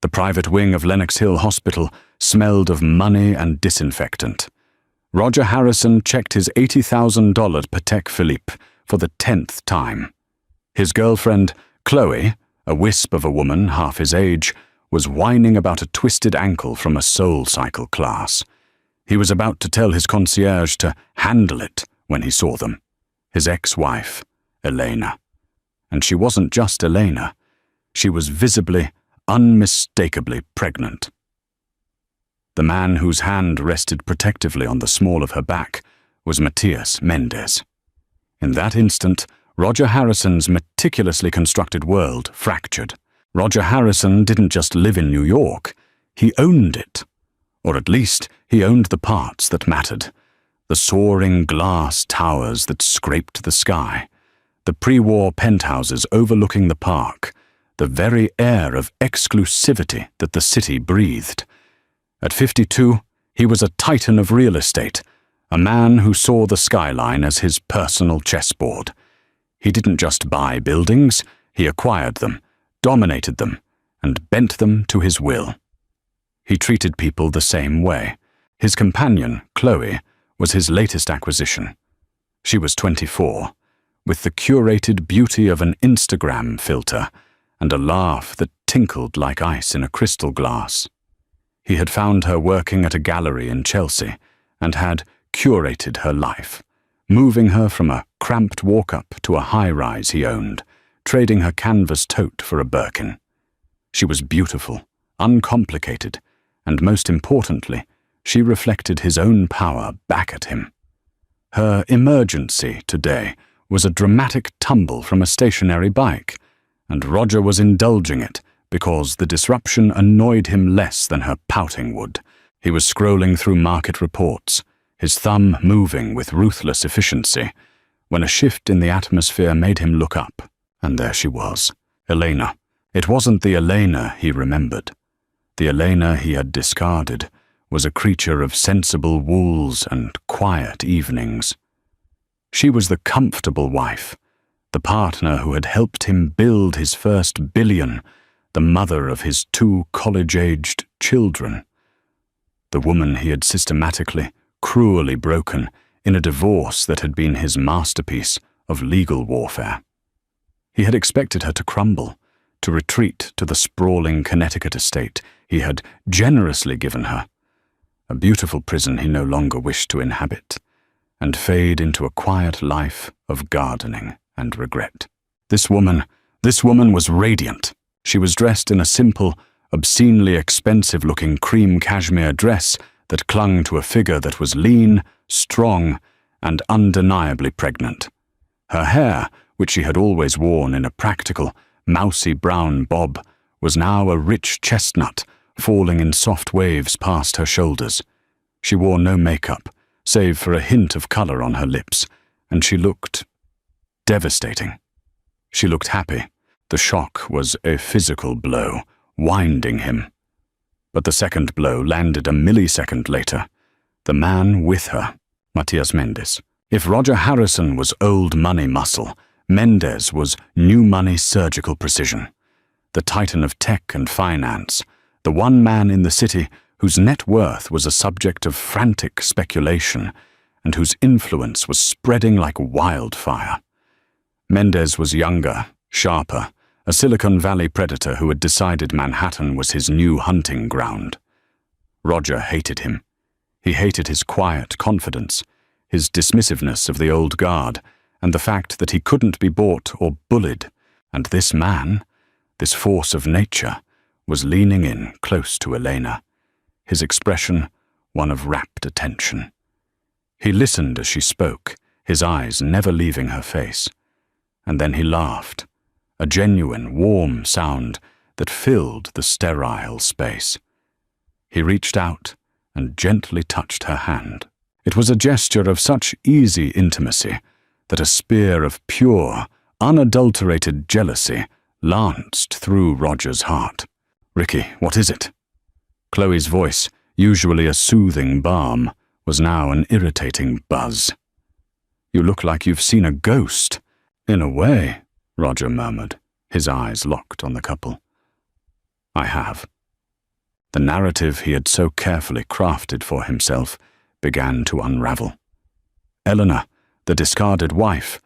The private wing of Lenox Hill Hospital smelled of money and disinfectant. Roger Harrison checked his $80,000 Patek Philippe for the 10th time. His girlfriend, Chloe, a wisp of a woman half his age, was whining about a twisted ankle from a Soul Cycle class. He was about to tell his concierge to handle it when he saw them. His ex-wife, Elena. And she wasn't just Elena. She was visibly, unmistakably pregnant. The man whose hand rested protectively on the small of her back was Matias Mendez. In that instant, Roger Harrison's meticulously constructed world fractured. Roger Harrison didn't just live in New York, he owned it. Or at least, he owned the parts that mattered. The soaring glass towers that scraped the sky, the pre-war penthouses overlooking the park, the very air of exclusivity that the city breathed. At 52, he was a titan of real estate, a man who saw the skyline as his personal chessboard. He didn't just buy buildings, he acquired them, dominated them, and bent them to his will. He treated people the same way. His companion, Chloe, was his latest acquisition. She was 24, with the curated beauty of an Instagram filter and a laugh that tinkled like ice in a crystal glass. He had found her working at a gallery in Chelsea and had curated her life, moving her from a cramped walk-up to a high-rise he owned, trading her canvas tote for a Birkin. She was beautiful, uncomplicated, and most importantly, she reflected his own power back at him. Her emergency today was a dramatic tumble from a stationary bike, and Roger was indulging it because the disruption annoyed him less than her pouting would. He was scrolling through market reports, his thumb moving with ruthless efficiency, when a shift in the atmosphere made him look up, and there she was, Elena. It wasn't the Elena he remembered. The Elena he had discarded was a creature of sensible wools and quiet evenings. She was the comfortable wife, the partner who had helped him build his first billion, the mother of his 2 college-aged children. The woman he had systematically, cruelly broken in a divorce that had been his masterpiece of legal warfare. He had expected her to crumble, to retreat to the sprawling Connecticut estate he had generously given her, a beautiful prison he no longer wished to inhabit, and fade into a quiet life of gardening and regret. This woman was radiant. She was dressed in a simple, obscenely expensive-looking cream cashmere dress that clung to a figure that was lean, strong, and undeniably pregnant. Her hair, which she had always worn in a practical, mousy brown bob, was now a rich chestnut, falling in soft waves past her shoulders. She wore no makeup, save for a hint of color on her lips, and she looked devastating. She looked happy. The shock was a physical blow, winding him. But the second blow landed a millisecond later. The man with her, Matias Mendez. If Roger Harrison was old money muscle, Mendez was new money surgical precision. The titan of tech and finance, the one man in the city whose net worth was a subject of frantic speculation and whose influence was spreading like wildfire. Mendez was younger, sharper, a Silicon Valley predator who had decided Manhattan was his new hunting ground. Roger hated him. He hated his quiet confidence, his dismissiveness of the old guard, and the fact that he couldn't be bought or bullied, and this man, this force of nature, was leaning in close to Elena, his expression one of rapt attention. He listened as she spoke, his eyes never leaving her face, and then he laughed, a genuine, warm sound that filled the sterile space. He reached out and gently touched her hand. It was a gesture of such easy intimacy that a spear of pure, unadulterated jealousy lanced through Roger's heart. "Ricky, what is it?" Chloe's voice, usually a soothing balm, was now an irritating buzz. "You look like you've seen a ghost." "In a way," Roger murmured, his eyes locked on the couple. "I have," The narrative he had so carefully crafted for himself began to unravel. Eleanor, the discarded wife,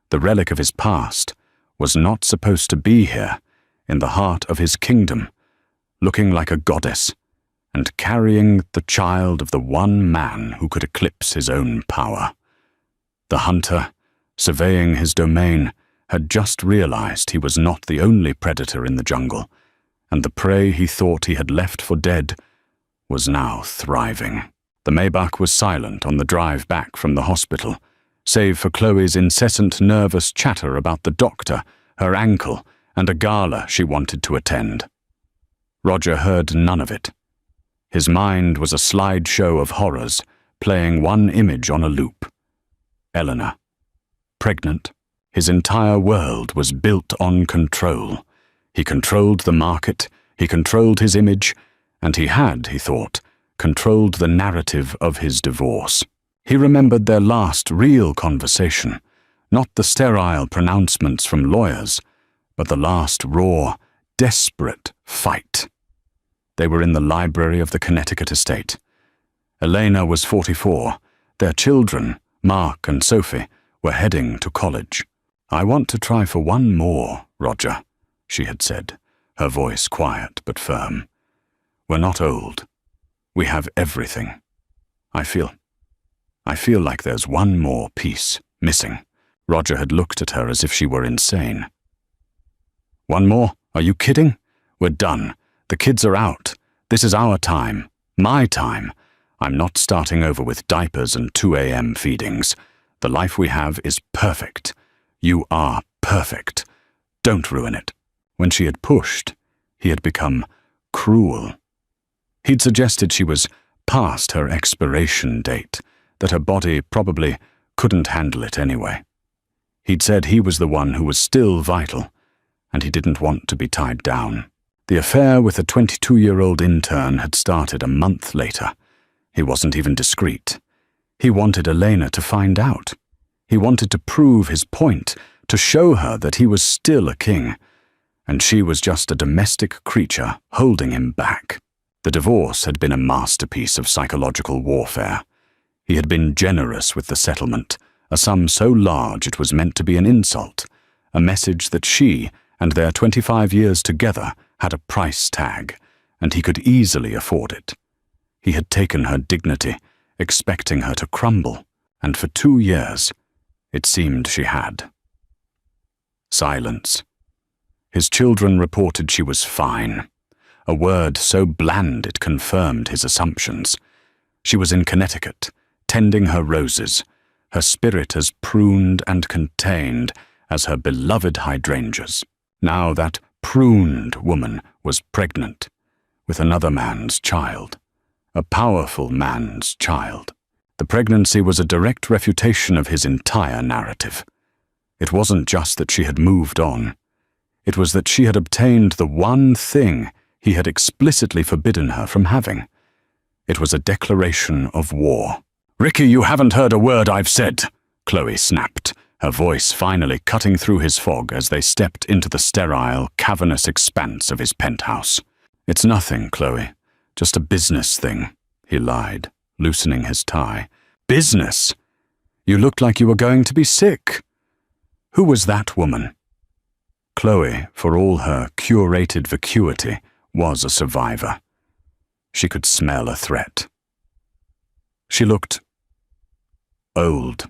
the relic of his past, was not supposed to be here, in the heart of his kingdom, looking like a goddess, and carrying the child of the one man who could eclipse his own power. The hunter, surveying his domain, had just realized he was not the only predator in the jungle, and the prey he thought he had left for dead was now thriving. The Maybach was silent on the drive back from the hospital, save for Chloe's incessant nervous chatter about the doctor, her ankle, and a gala she wanted to attend. Roger heard none of it. His mind was a slideshow of horrors, playing one image on a loop. Eleanor. Pregnant. His entire world was built on control. He controlled the market, he controlled his image, and he had, he thought, controlled the narrative of his divorce. He remembered their last real conversation, not the sterile pronouncements from lawyers, but the last raw, desperate fight. They were in the library of the Connecticut estate. Elena was 44. Their children, Mark and Sophie, were heading to college. "I want to try for one more, Roger," she had said, her voice quiet but firm. "We're not old. We have everything. I feel like there's one more piece missing." Roger had looked at her as if she were insane. "One more? Are you kidding? We're done. The kids are out. This is our time. My time. I'm not starting over with diapers and 2 a.m. feedings. The life we have is perfect. You are perfect. Don't ruin it." When she had pushed, he had become cruel. He'd suggested she was past her expiration date, that her body probably couldn't handle it anyway. He'd said he was the one who was still vital, and he didn't want to be tied down. The affair with the 22-year-old intern had started a month later. He wasn't even discreet. He wanted Elena to find out. He wanted to prove his point, to show her that he was still a king, and she was just a domestic creature holding him back. The divorce had been a masterpiece of psychological warfare. He had been generous with the settlement, a sum so large it was meant to be an insult, a message that she and their 25 years together had a price tag, and he could easily afford it. He had taken her dignity, expecting her to crumble, and for 2 years, it seemed she had. Silence. His children reported she was fine, a word so bland it confirmed his assumptions. She was in Connecticut, tending her roses, her spirit as pruned and contained as her beloved hydrangeas. Now that pruned woman was pregnant with another man's child, a powerful man's child. The pregnancy was a direct refutation of his entire narrative. It wasn't just that she had moved on. It was that she had obtained the one thing he had explicitly forbidden her from having. It was a declaration of war. "Ricky, you haven't heard a word I've said," Chloe snapped, her voice finally cutting through his fog as they stepped into the sterile, cavernous expanse of his penthouse. "It's nothing, Chloe. Just a business thing," he lied, loosening his tie. "Business? You looked like you were going to be sick. Who was that woman?" Chloe, for all her curated vacuity, was a survivor. She could smell a threat. She looked old,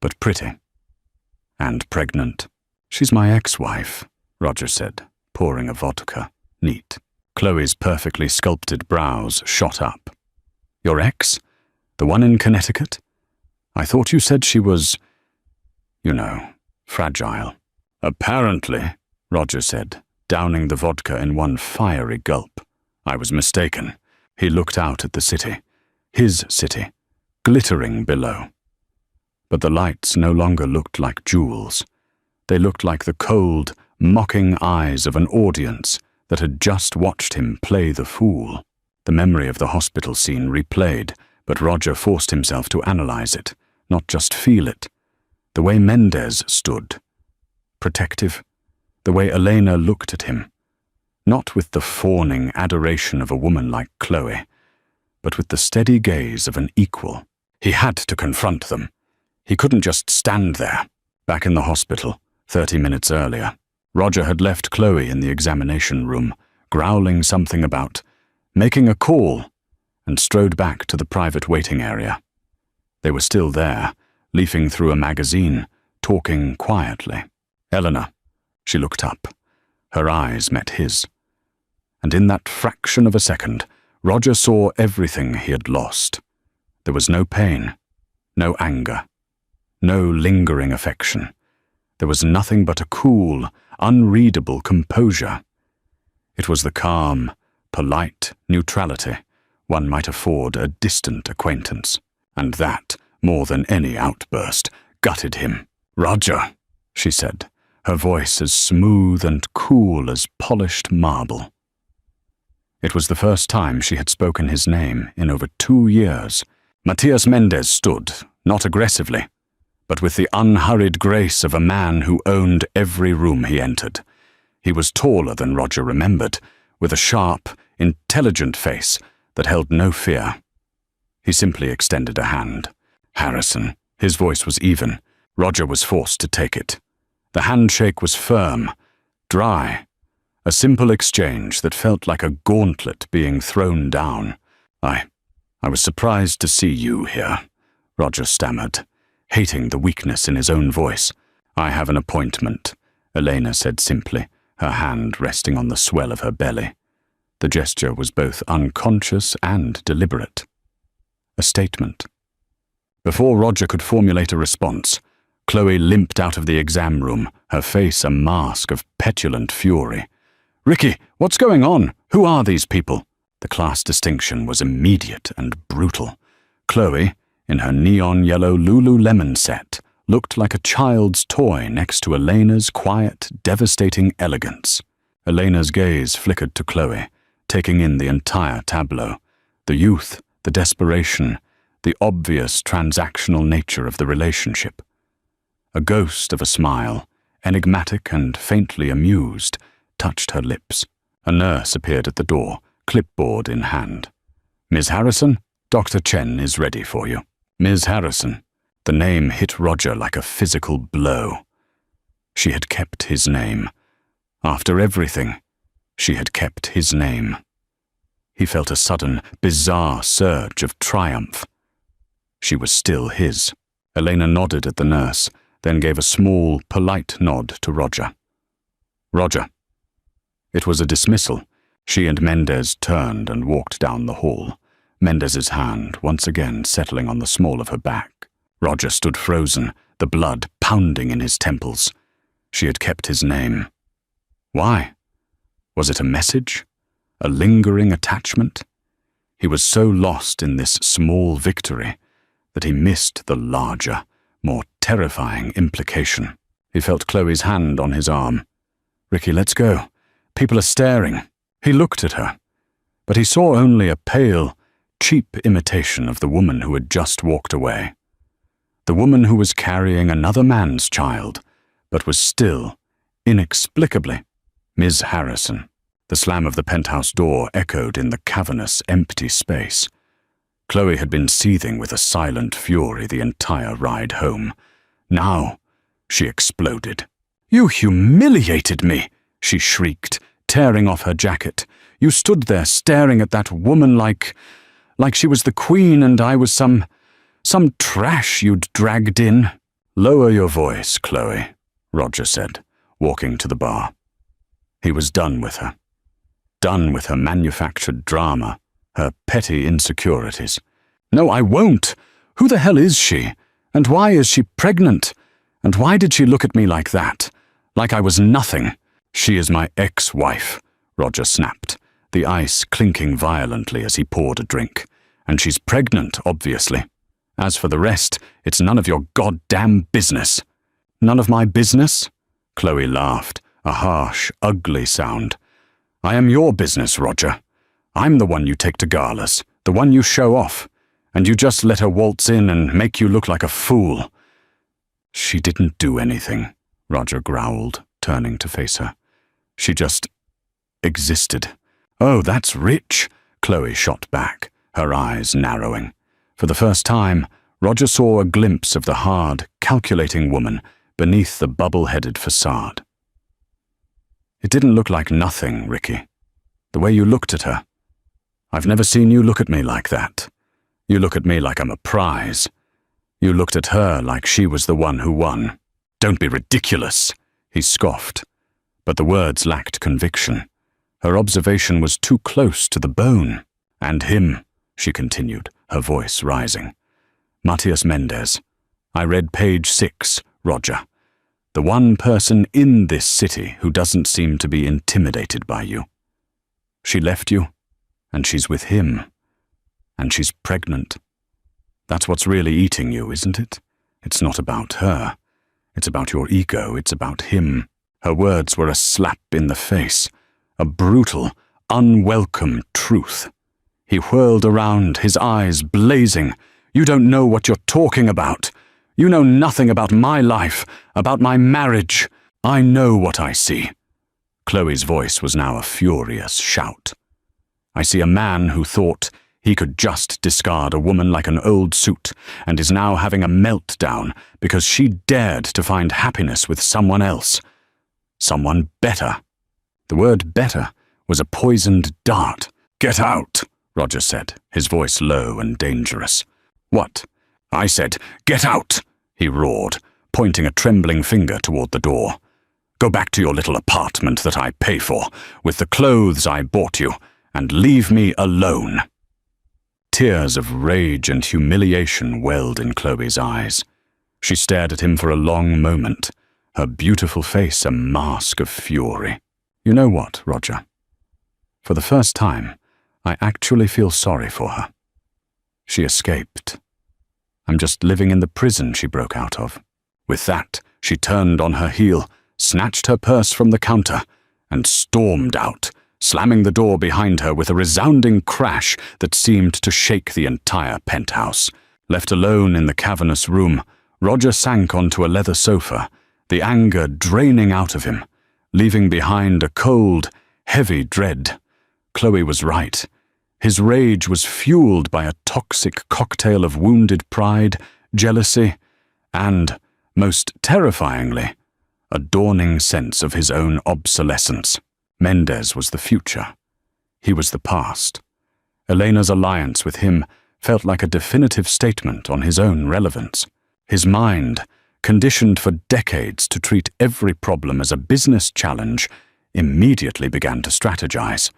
but pretty, and pregnant. "She's my ex-wife," Roger said, pouring a vodka. "Neat." Chloe's perfectly sculpted brows shot up. "Your ex? The one in Connecticut? I thought you said she was, fragile." "Apparently," Roger said, downing the vodka in one fiery gulp. "I was mistaken." He looked out at the city, his city, glittering below. But the lights no longer looked like jewels. They looked like the cold, mocking eyes of an audience that had just watched him play the fool. The memory of the hospital scene replayed, but Roger forced himself to analyze it, not just feel it. The way Mendez stood, protective, the way Elena looked at him, not with the fawning adoration of a woman like Chloe, but with the steady gaze of an equal. He had to confront them. He couldn't just stand there. Back in the hospital, 30 minutes earlier, Roger had left Chloe in the examination room, growling something about making a call, and strode back to the private waiting area. They were still there, leafing through a magazine, talking quietly. Eleanor. She looked up. Her eyes met his. And in that fraction of a second, Roger saw everything he had lost. There was no pain, no anger, no lingering affection. There was nothing but a cool, unreadable composure. It was the calm, polite neutrality one might afford a distant acquaintance, and that, more than any outburst, gutted him. "Roger," she said, her voice as smooth and cool as polished marble. It was the first time she had spoken his name in over 2 years. Matias Mendez stood, not aggressively, but with the unhurried grace of a man who owned every room he entered. He was taller than Roger remembered, with a sharp, intelligent face that held no fear. He simply extended a hand. "Harrison." His voice was even. Roger was forced to take it. The handshake was firm, dry, a simple exchange that felt like a gauntlet being thrown down. I was surprised to see you here," Roger stammered, hating the weakness in his own voice. "I have an appointment," Elena said simply, her hand resting on the swell of her belly. The gesture was both unconscious and deliberate. A statement. Before Roger could formulate a response, Chloe limped out of the exam room, her face a mask of petulant fury. "Ricky, what's going on? Who are these people?" The class distinction was immediate and brutal. Chloe, in her neon yellow Lululemon set, looked like a child's toy next to Elena's quiet, devastating elegance. Elena's gaze flickered to Chloe, taking in the entire tableau. The youth, the desperation, the obvious transactional nature of the relationship. A ghost of a smile, enigmatic and faintly amused, touched her lips. A nurse appeared at the door, clipboard in hand. "Ms. Harrison, Dr. Chen is ready for you." Ms. Harrison. The name hit Roger like a physical blow. She had kept his name. After everything, she had kept his name. He felt a sudden, bizarre surge of triumph. She was still his. Elena nodded at the nurse, then gave a small, polite nod to Roger. "Roger." It was a dismissal. She and Mendez turned and walked down the hall, Mendez's hand once again settling on the small of her back. Roger stood frozen, the blood pounding in his temples. She had kept his name. Why? Was it a message? A lingering attachment? He was so lost in this small victory that he missed the larger, more terrifying implication. He felt Chloe's hand on his arm. "Ricky, let's go. People are staring." He looked at her, but he saw only a pale, cheap imitation of the woman who had just walked away. The woman who was carrying another man's child, but was still, inexplicably, Ms. Harrison. The slam of the penthouse door echoed in the cavernous, empty space. Chloe had been seething with a silent fury the entire ride home. Now, she exploded. "You humiliated me!" she shrieked, tearing off her jacket. "You stood there staring at that woman like she was the queen and I was some trash you'd dragged in." "Lower your voice, Chloe," Roger said, walking to the bar. He was done with her. Done with her manufactured drama, her petty insecurities. "No, I won't. Who the hell is she? And why is she pregnant? And why did she look at me like that? Like I was nothing?" "She is my ex-wife," Roger snapped, the ice clinking violently as he poured a drink. "And she's pregnant, obviously. As for the rest, it's none of your goddamn business." "None of my business?" Chloe laughed, a harsh, ugly sound. "I am your business, Roger. I'm the one you take to galas, the one you show off, and you just let her waltz in and make you look like a fool." "She didn't do anything," Roger growled, turning to face her. She just existed. "Oh, that's rich," Chloe shot back, her eyes narrowing. For the first time, Roger saw a glimpse of the hard, calculating woman beneath the bubble-headed facade. "It didn't look like nothing, Ricky. The way you looked at her. I've never seen you look at me like that. You look at me like I'm a prize. You looked at her like she was the one who won." "Don't be ridiculous," he scoffed. But the words lacked conviction. Her observation was too close to the bone. "And him," she continued, her voice rising. "Matias Mendez. I read page 6, Roger. The one person in this city who doesn't seem to be intimidated by you. She left you, and she's with him. And she's pregnant. That's what's really eating you, isn't it? It's not about her. It's about your ego. It's about him." Her words were a slap in the face, a brutal, unwelcome truth. He whirled around, his eyes blazing. "You don't know what you're talking about. You know nothing about my life, about my marriage. I know what I see." Chloe's voice was now a furious shout. "I see a man who thought he could just discard a woman like an old suit and is now having a meltdown because she dared to find happiness with someone else. Someone better." The word better was a poisoned dart. "Get out," Roger said, his voice low and dangerous. "What?" "I said, get out," he roared, pointing a trembling finger toward the door. "Go back to your little apartment that I pay for, with the clothes I bought you, and leave me alone." Tears of rage and humiliation welled in Chloe's eyes. She stared at him for a long moment, her beautiful face a mask of fury. "You know what, Roger? For the first time, I actually feel sorry for her. She escaped. I'm just living in the prison she broke out of." With that, she turned on her heel, snatched her purse from the counter, and stormed out, slamming the door behind her with a resounding crash that seemed to shake the entire penthouse. Left alone in the cavernous room, Roger sank onto a leather sofa, the anger draining out of him, leaving behind a cold, heavy dread. Chloe was right. His rage was fueled by a toxic cocktail of wounded pride, jealousy, and, most terrifyingly, a dawning sense of his own obsolescence. Mendez was the future. He was the past. Elena's alliance with him felt like a definitive statement on his own relevance. His mind, conditioned for decades to treat every problem as a business challenge, immediately began to strategize.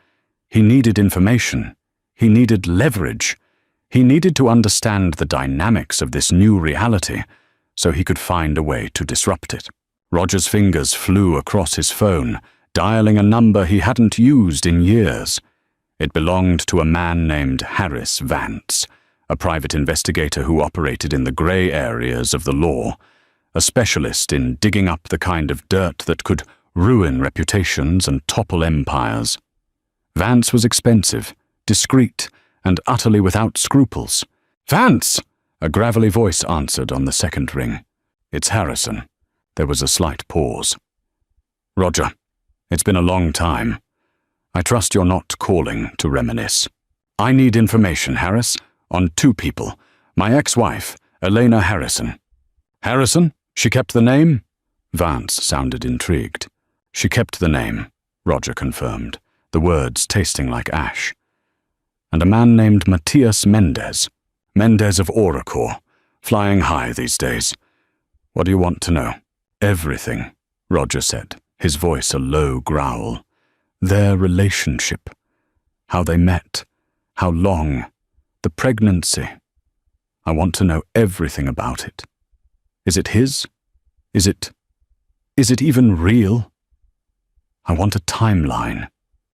He needed information. He needed leverage. He needed to understand the dynamics of this new reality so he could find a way to disrupt it. Roger's fingers flew across his phone, dialing a number he hadn't used in years. It belonged to a man named Harris Vance, a private investigator who operated in the gray areas of the law, a specialist in digging up the kind of dirt that could ruin reputations and topple empires. Vance was expensive, discreet, and utterly without scruples. "Vance!" a gravelly voice answered on the second ring. "It's Harrison." There was a slight pause. "Roger, it's been a long time. I trust you're not calling to reminisce. I need information, Harris, on two people. My ex-wife, Elena Harrison." "Harrison? She kept the name?" Vance sounded intrigued. "She kept the name," Roger confirmed, the words tasting like ash. "And a man named Matias Mendez. Mendez of Oracor, flying high these days. What do you want to know?" "Everything," Roger said, his voice a low growl. "Their relationship. How they met. How long. The pregnancy. I want to know everything about it. Is it his? Is it even real? I want a timeline."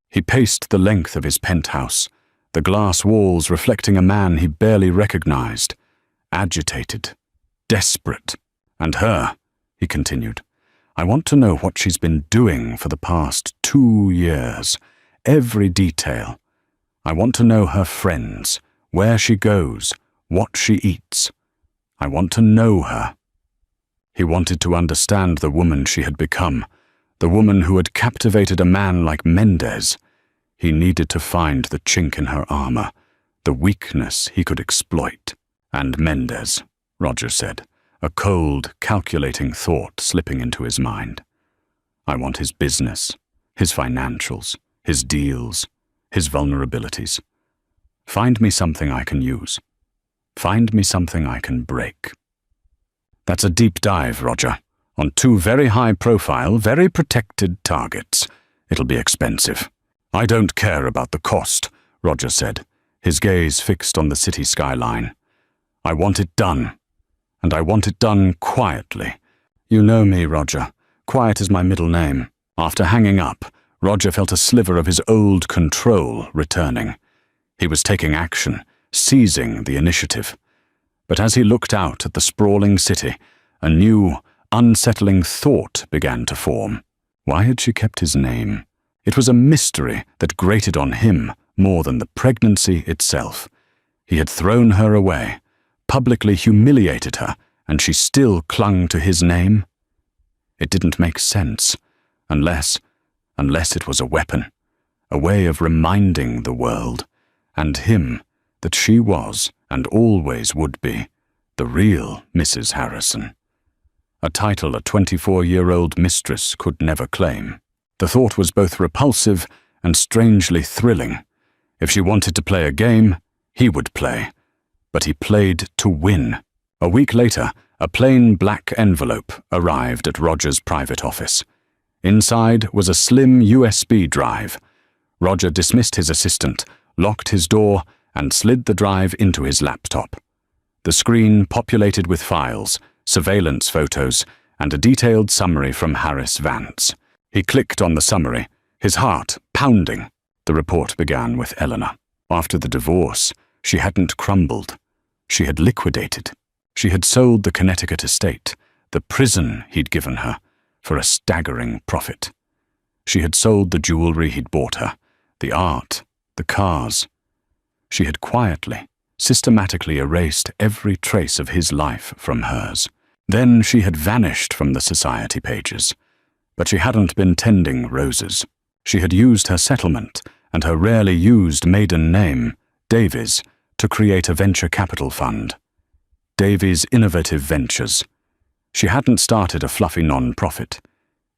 He paced the length of his penthouse, the glass walls reflecting a man he barely recognized, agitated, desperate. "And her," he continued. "I want to know what she's been doing for the past 2 years, every detail. I want to know her friends, where she goes, what she eats. I want to know her." He wanted to understand the woman she had become, the woman who had captivated a man like Mendez. He needed to find the chink in her armor, the weakness he could exploit. And Mendez, Roger said, a cold, calculating thought slipping into his mind. I want his business, his financials, his deals, his vulnerabilities. Find me something I can use. Find me something I can break. That's a deep dive, Roger, on two very high-profile, very protected targets. It'll be expensive. I don't care about the cost, Roger said, his gaze fixed on the city skyline. I want it done, and I want it done quietly. You know me, Roger. Quiet is my middle name. After hanging up, Roger felt a sliver of his old control returning. He was taking action, seizing the initiative. But as he looked out at the sprawling city, a new, unsettling thought began to form. Why had she kept his name? It was a mystery that grated on him more than the pregnancy itself. He had thrown her away, publicly humiliated her, and she still clung to his name? It didn't make sense, unless it was a weapon, a way of reminding the world, and him, that she was, and always would be, the real Mrs. Harrison. A title a 24-year-old mistress could never claim. The thought was both repulsive and strangely thrilling. If she wanted to play a game, he would play. But he played to win. A week later, a plain black envelope arrived at Roger's private office. Inside was a slim USB drive. Roger dismissed his assistant, locked his door, and slid the drive into his laptop. The screen populated with files, surveillance photos, and a detailed summary from Harris Vance. He clicked on the summary, his heart pounding. The report began with Eleanor. After the divorce, she hadn't crumbled. She had liquidated. She had sold the Connecticut estate, the prison he'd given her, for a staggering profit. She had sold the jewelry he'd bought her, the art, the cars. She had quietly, systematically erased every trace of his life from hers. Then she had vanished from the society pages. But she hadn't been tending roses. She had used her settlement and her rarely used maiden name, Davies, to create a venture capital fund. Davies Innovative Ventures. She hadn't started a fluffy non-profit.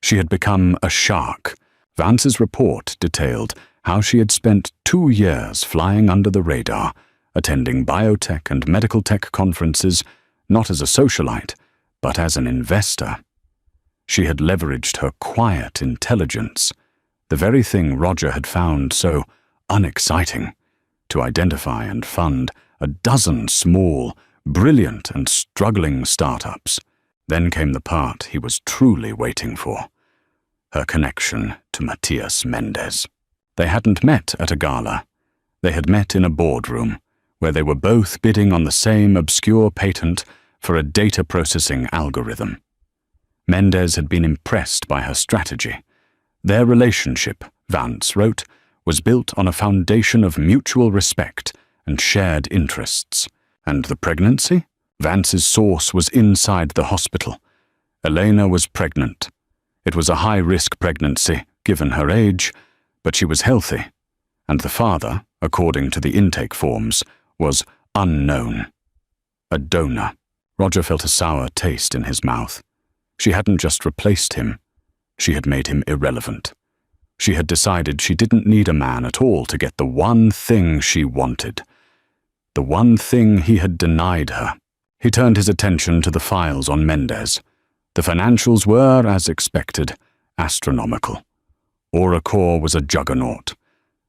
She had become a shark. Vance's report detailed how she had spent 2 years flying under the radar, attending biotech and medical tech conferences, not as a socialite, but as an investor. She had leveraged her quiet intelligence, the very thing Roger had found so unexciting, to identify and fund a dozen small, brilliant and struggling startups. Then came the part he was truly waiting for, her connection to Matthias Mendez. They hadn't met at a gala. They had met in a boardroom, where they were both bidding on the same obscure patent for a data processing algorithm. Mendez had been impressed by her strategy. Their relationship, Vance wrote, was built on a foundation of mutual respect and shared interests. And the pregnancy? Vance's source was inside the hospital. Elena was pregnant. It was a high-risk pregnancy, given her age, but she was healthy. And the father, according to the intake forms, was unknown. A donor. Roger felt a sour taste in his mouth. She hadn't just replaced him. She had made him irrelevant. She had decided she didn't need a man at all to get the one thing she wanted. The one thing he had denied her. He turned his attention to the files on Mendez. The financials were, as expected, astronomical. Auracor was a juggernaut.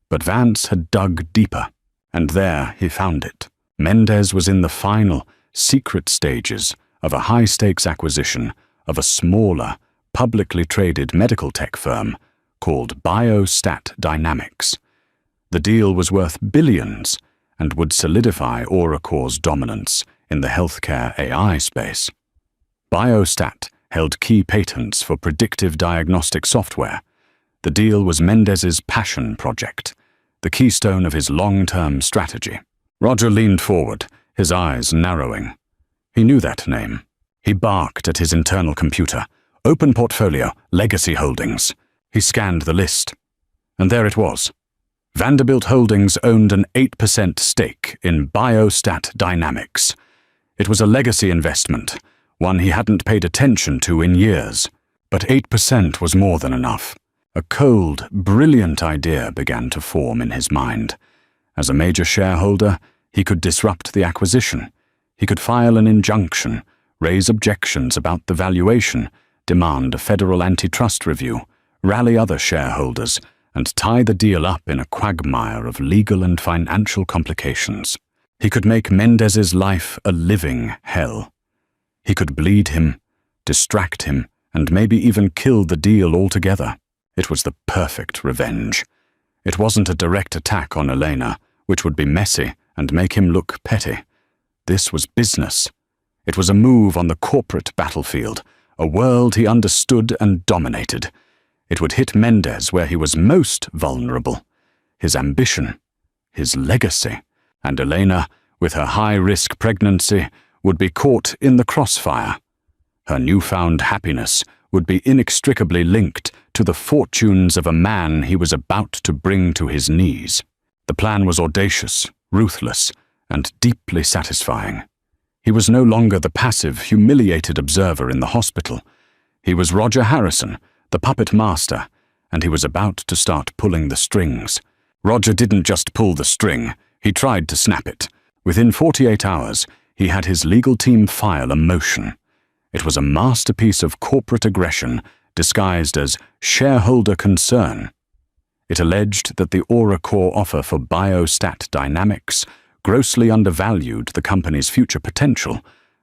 But Vance had dug deeper, and there he found it. Mendez was in the final, secret stages of a high-stakes acquisition of a smaller, publicly traded medical tech firm called Biostat Dynamics. The deal was worth billions and would solidify Auracor's dominance in the healthcare AI space. Biostat held key patents for predictive diagnostic software. The deal was Mendez's passion project, the keystone of his long-term strategy. Roger leaned forward, his eyes narrowing. He knew that name. He barked at his internal computer, Open portfolio, legacy holdings. He scanned the list. And there it was. Vanderbilt Holdings owned an 8% stake in Biostat Dynamics. It was a legacy investment, one he hadn't paid attention to in years. But 8% was more than enough. A cold, brilliant idea began to form in his mind. As a major shareholder, he could disrupt the acquisition. He could file an injunction, raise objections about the valuation, demand a federal antitrust review, rally other shareholders, and tie the deal up in a quagmire of legal and financial complications. He could make Mendez's life a living hell. He could bleed him, distract him, and maybe even kill the deal altogether. It was the perfect revenge. It wasn't a direct attack on Elena, which would be messy and make him look petty. This was business. It was a move on the corporate battlefield, a world he understood and dominated. It would hit Mendez where he was most vulnerable, his ambition, his legacy, and Elena, with her high-risk pregnancy, would be caught in the crossfire. Her newfound happiness would be inextricably linked to the fortunes of a man he was about to bring to his knees. The plan was audacious, ruthless, and deeply satisfying. He was no longer the passive, humiliated observer in the hospital. He was Roger Harrison, the puppet master, and he was about to start pulling the strings. Roger didn't just pull the string, he tried to snap it. Within 48 hours, he had his legal team file a motion. It was a masterpiece of corporate aggression disguised as shareholder concern. It alleged that the AuraCore offer for Biostat Dynamics grossly undervalued the company's future potential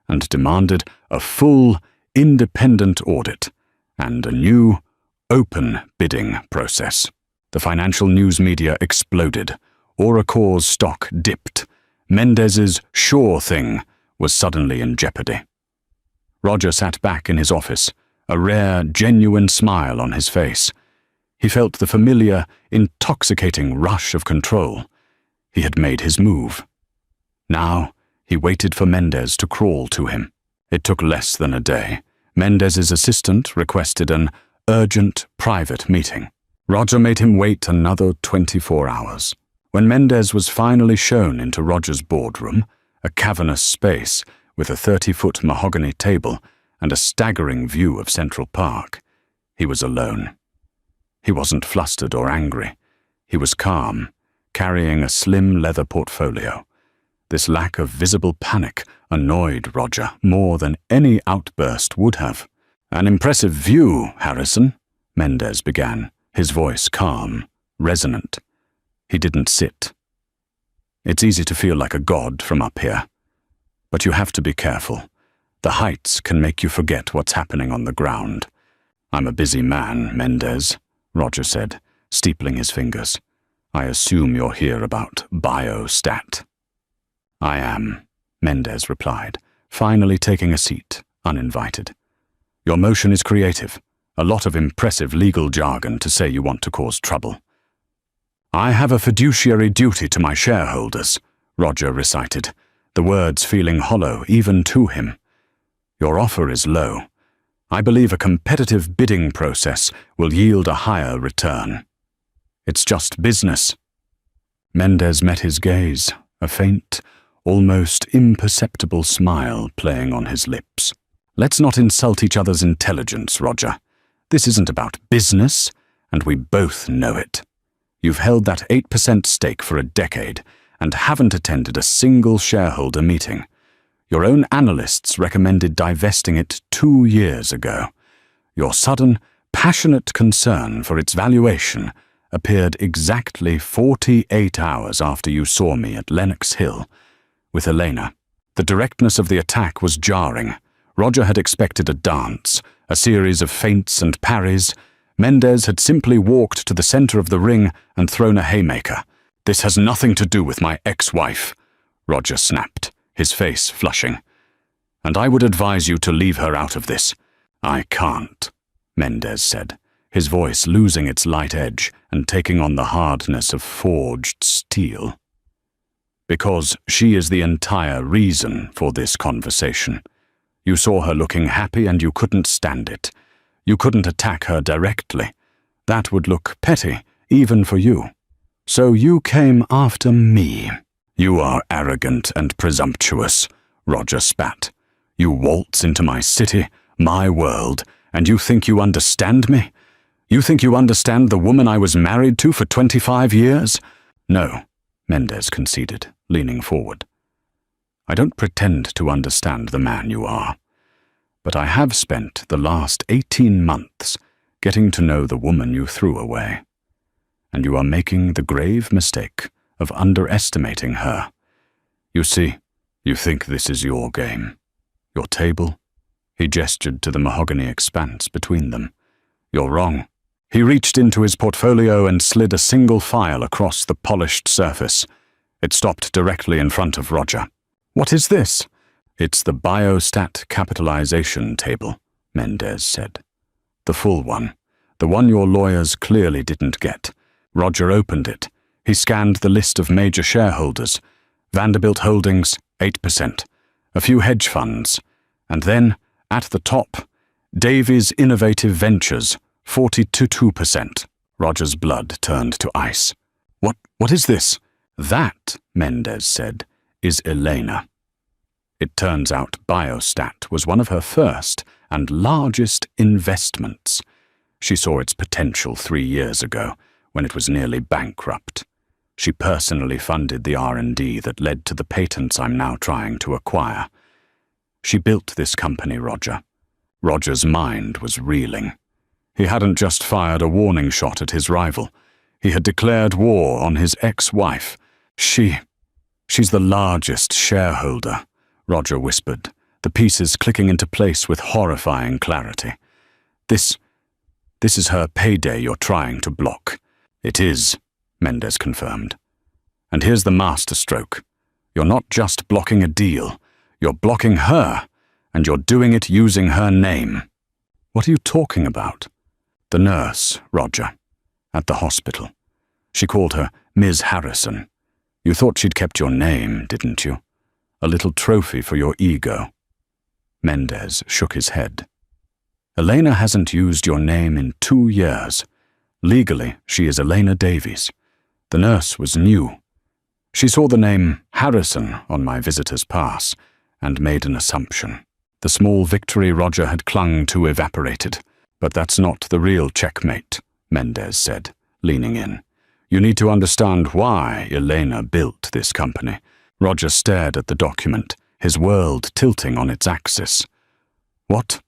and demanded a full, independent audit and a new, open bidding process. The financial news media exploded. AuraCore's stock dipped. Mendez's sure thing was suddenly in jeopardy. Roger sat back in his office, a rare, genuine smile on his face. He felt the familiar, intoxicating rush of control. He had made his move. Now, he waited for Mendez to crawl to him. It took less than a day. Mendez's assistant requested an urgent, private meeting. Roger made him wait another 24 hours. When Mendez was finally shown into Roger's boardroom, a cavernous space with a 30-foot mahogany table and a staggering view of Central Park, he was alone. He wasn't flustered or angry. He was calm, carrying a slim leather portfolio. This lack of visible panic annoyed Roger more than any outburst would have. "An impressive view, Harrison," Mendez began, his voice calm, resonant. He didn't sit. "It's easy to feel like a god from up here. But you have to be careful. The heights can make you forget what's happening on the ground." "I'm a busy man, Mendez," Roger said, steepling his fingers. "I assume you're here about Biostat." "I am," Mendez replied, finally taking a seat, uninvited. "Your motion is creative, a lot of impressive legal jargon to say you want to cause trouble." "I have a fiduciary duty to my shareholders," Roger recited, the words feeling hollow even to him. "Your offer is low. I believe a competitive bidding process will yield a higher return. It's just business." Mendez met his gaze, a faint, almost imperceptible smile playing on his lips. "Let's not insult each other's intelligence, Roger. This isn't about business, and we both know it. You've held that 8% stake for a decade and haven't attended a single shareholder meeting. Your own analysts recommended divesting it 2 years ago. Your sudden, passionate concern for its valuation appeared exactly 48 hours after you saw me at Lenox Hill with Elena. The directness of the attack was jarring. Roger had expected a dance, a series of feints and parries. Mendez had simply walked to the center of the ring and thrown a haymaker. "This has nothing to do with my ex-wife," Roger snapped, his face flushing. "And I would advise you to leave her out of this." "I can't," Mendez said, his voice losing its light edge and taking on the hardness of forged steel. "Because she is the entire reason for this conversation. You saw her looking happy and you couldn't stand it. You couldn't attack her directly. That would look petty, even for you. So you came after me. You are arrogant and presumptuous, Roger spat. You waltz into my city, my world, and you think you understand me? You think you understand the woman I was married to for 25 years? No, Mendez conceded, leaning forward. I don't pretend to understand the man you are, but I have spent the last 18 months getting to know the woman you threw away. And you are making the grave mistake of underestimating her. You see, you think this is your game. Your table? He gestured to the mahogany expanse between them. You're wrong. He reached into his portfolio and slid a single file across the polished surface. It stopped directly in front of Roger. What is this? It's the biostat capitalization table, Mendez said. The full one. The one your lawyers clearly didn't get. Roger opened it. He scanned the list of major shareholders. Vanderbilt Holdings, 8%. A few hedge funds. And then, at the top, Davies Innovative Ventures, 42%. Roger's blood turned to ice. What is this? That, Mendez said, is Elena. It turns out Biostat was one of her first and largest investments. She saw its potential 3 years ago, when it was nearly bankrupt. She personally funded the R&D that led to the patents I'm now trying to acquire. She built this company, Roger. Roger's mind was reeling. He hadn't just fired a warning shot at his rival. He had declared war on his ex-wife. She's the largest shareholder, Roger whispered, the pieces clicking into place with horrifying clarity. This is her payday you're trying to block. It is, Mendez confirmed. And here's the masterstroke. You're not just blocking a deal. You're blocking her, and you're doing it using her name. What are you talking about? The nurse, Roger, at the hospital. She called her Ms. Harrison. You thought she'd kept your name, didn't you? A little trophy for your ego. Mendez shook his head. Elena hasn't used your name in 2 years. Legally, she is Elena Davies. The nurse was new. She saw the name Harrison on my visitor's pass and made an assumption. The small victory Roger had clung to evaporated. But that's not the real checkmate, Mendez said, leaning in. You need to understand why Elena built this company. Roger stared at the document, his world tilting on its axis. What?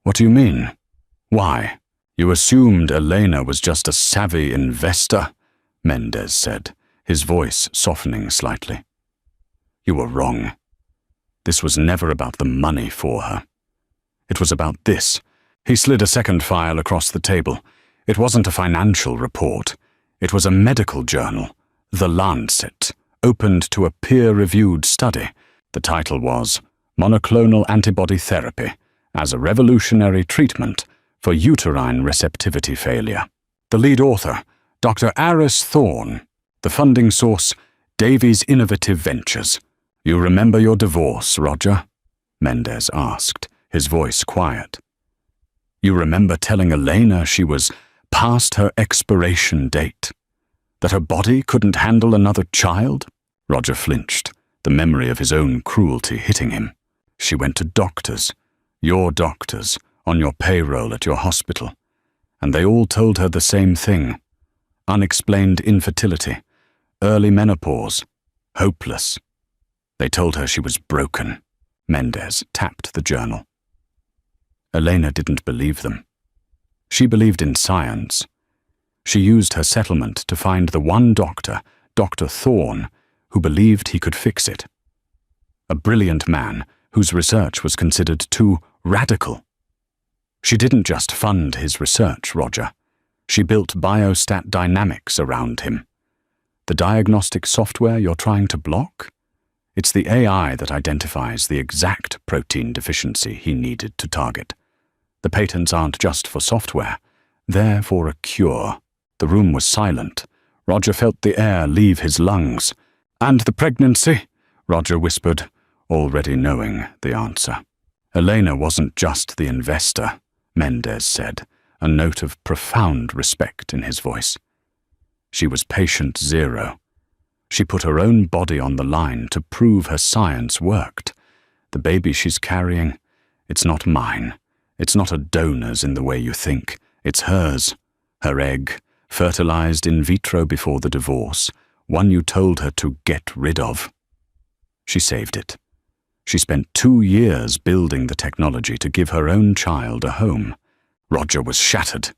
What do you mean? Why? You assumed Elena was just a savvy investor, Mendez said, his voice softening slightly. You were wrong. This was never about the money for her. It was about this. He slid a second file across the table. It wasn't a financial report. It was a medical journal, The Lancet, opened to a peer-reviewed study. The title was Monoclonal Antibody Therapy as a Revolutionary Treatment for Uterine Receptivity Failure. The lead author, Dr. Aris Thorne. The funding source, Davies Innovative Ventures. You remember your divorce, Roger? Mendez asked, his voice quiet. You remember telling Elena she was past her expiration date? That her body couldn't handle another child? Roger flinched, the memory of his own cruelty hitting him. She went to doctors, your doctors, on your payroll at your hospital, and they all told her the same thing. Unexplained infertility, early menopause, hopeless. They told her she was broken. Mendez tapped the journal. Elena didn't believe them. She believed in science. She used her settlement to find the one doctor, Dr. Thorne, who believed he could fix it. A brilliant man whose research was considered too radical. She didn't just fund his research, Roger. She built biostat dynamics around him. The diagnostic software you're trying to block? It's the AI that identifies the exact protein deficiency he needed to target. The patents aren't just for software. They're for a cure. The room was silent. Roger felt the air leave his lungs. And the pregnancy? Roger whispered, already knowing the answer. Elena wasn't just the investor, Mendez said, a note of profound respect in his voice. She was patient zero. She put her own body on the line to prove her science worked. The baby she's carrying, it's not mine. It's not a donor's in the way you think. It's hers. Her egg, fertilized in vitro before the divorce, one you told her to get rid of. She saved it. She spent 2 years building the technology to give her own child a home. Roger was shattered.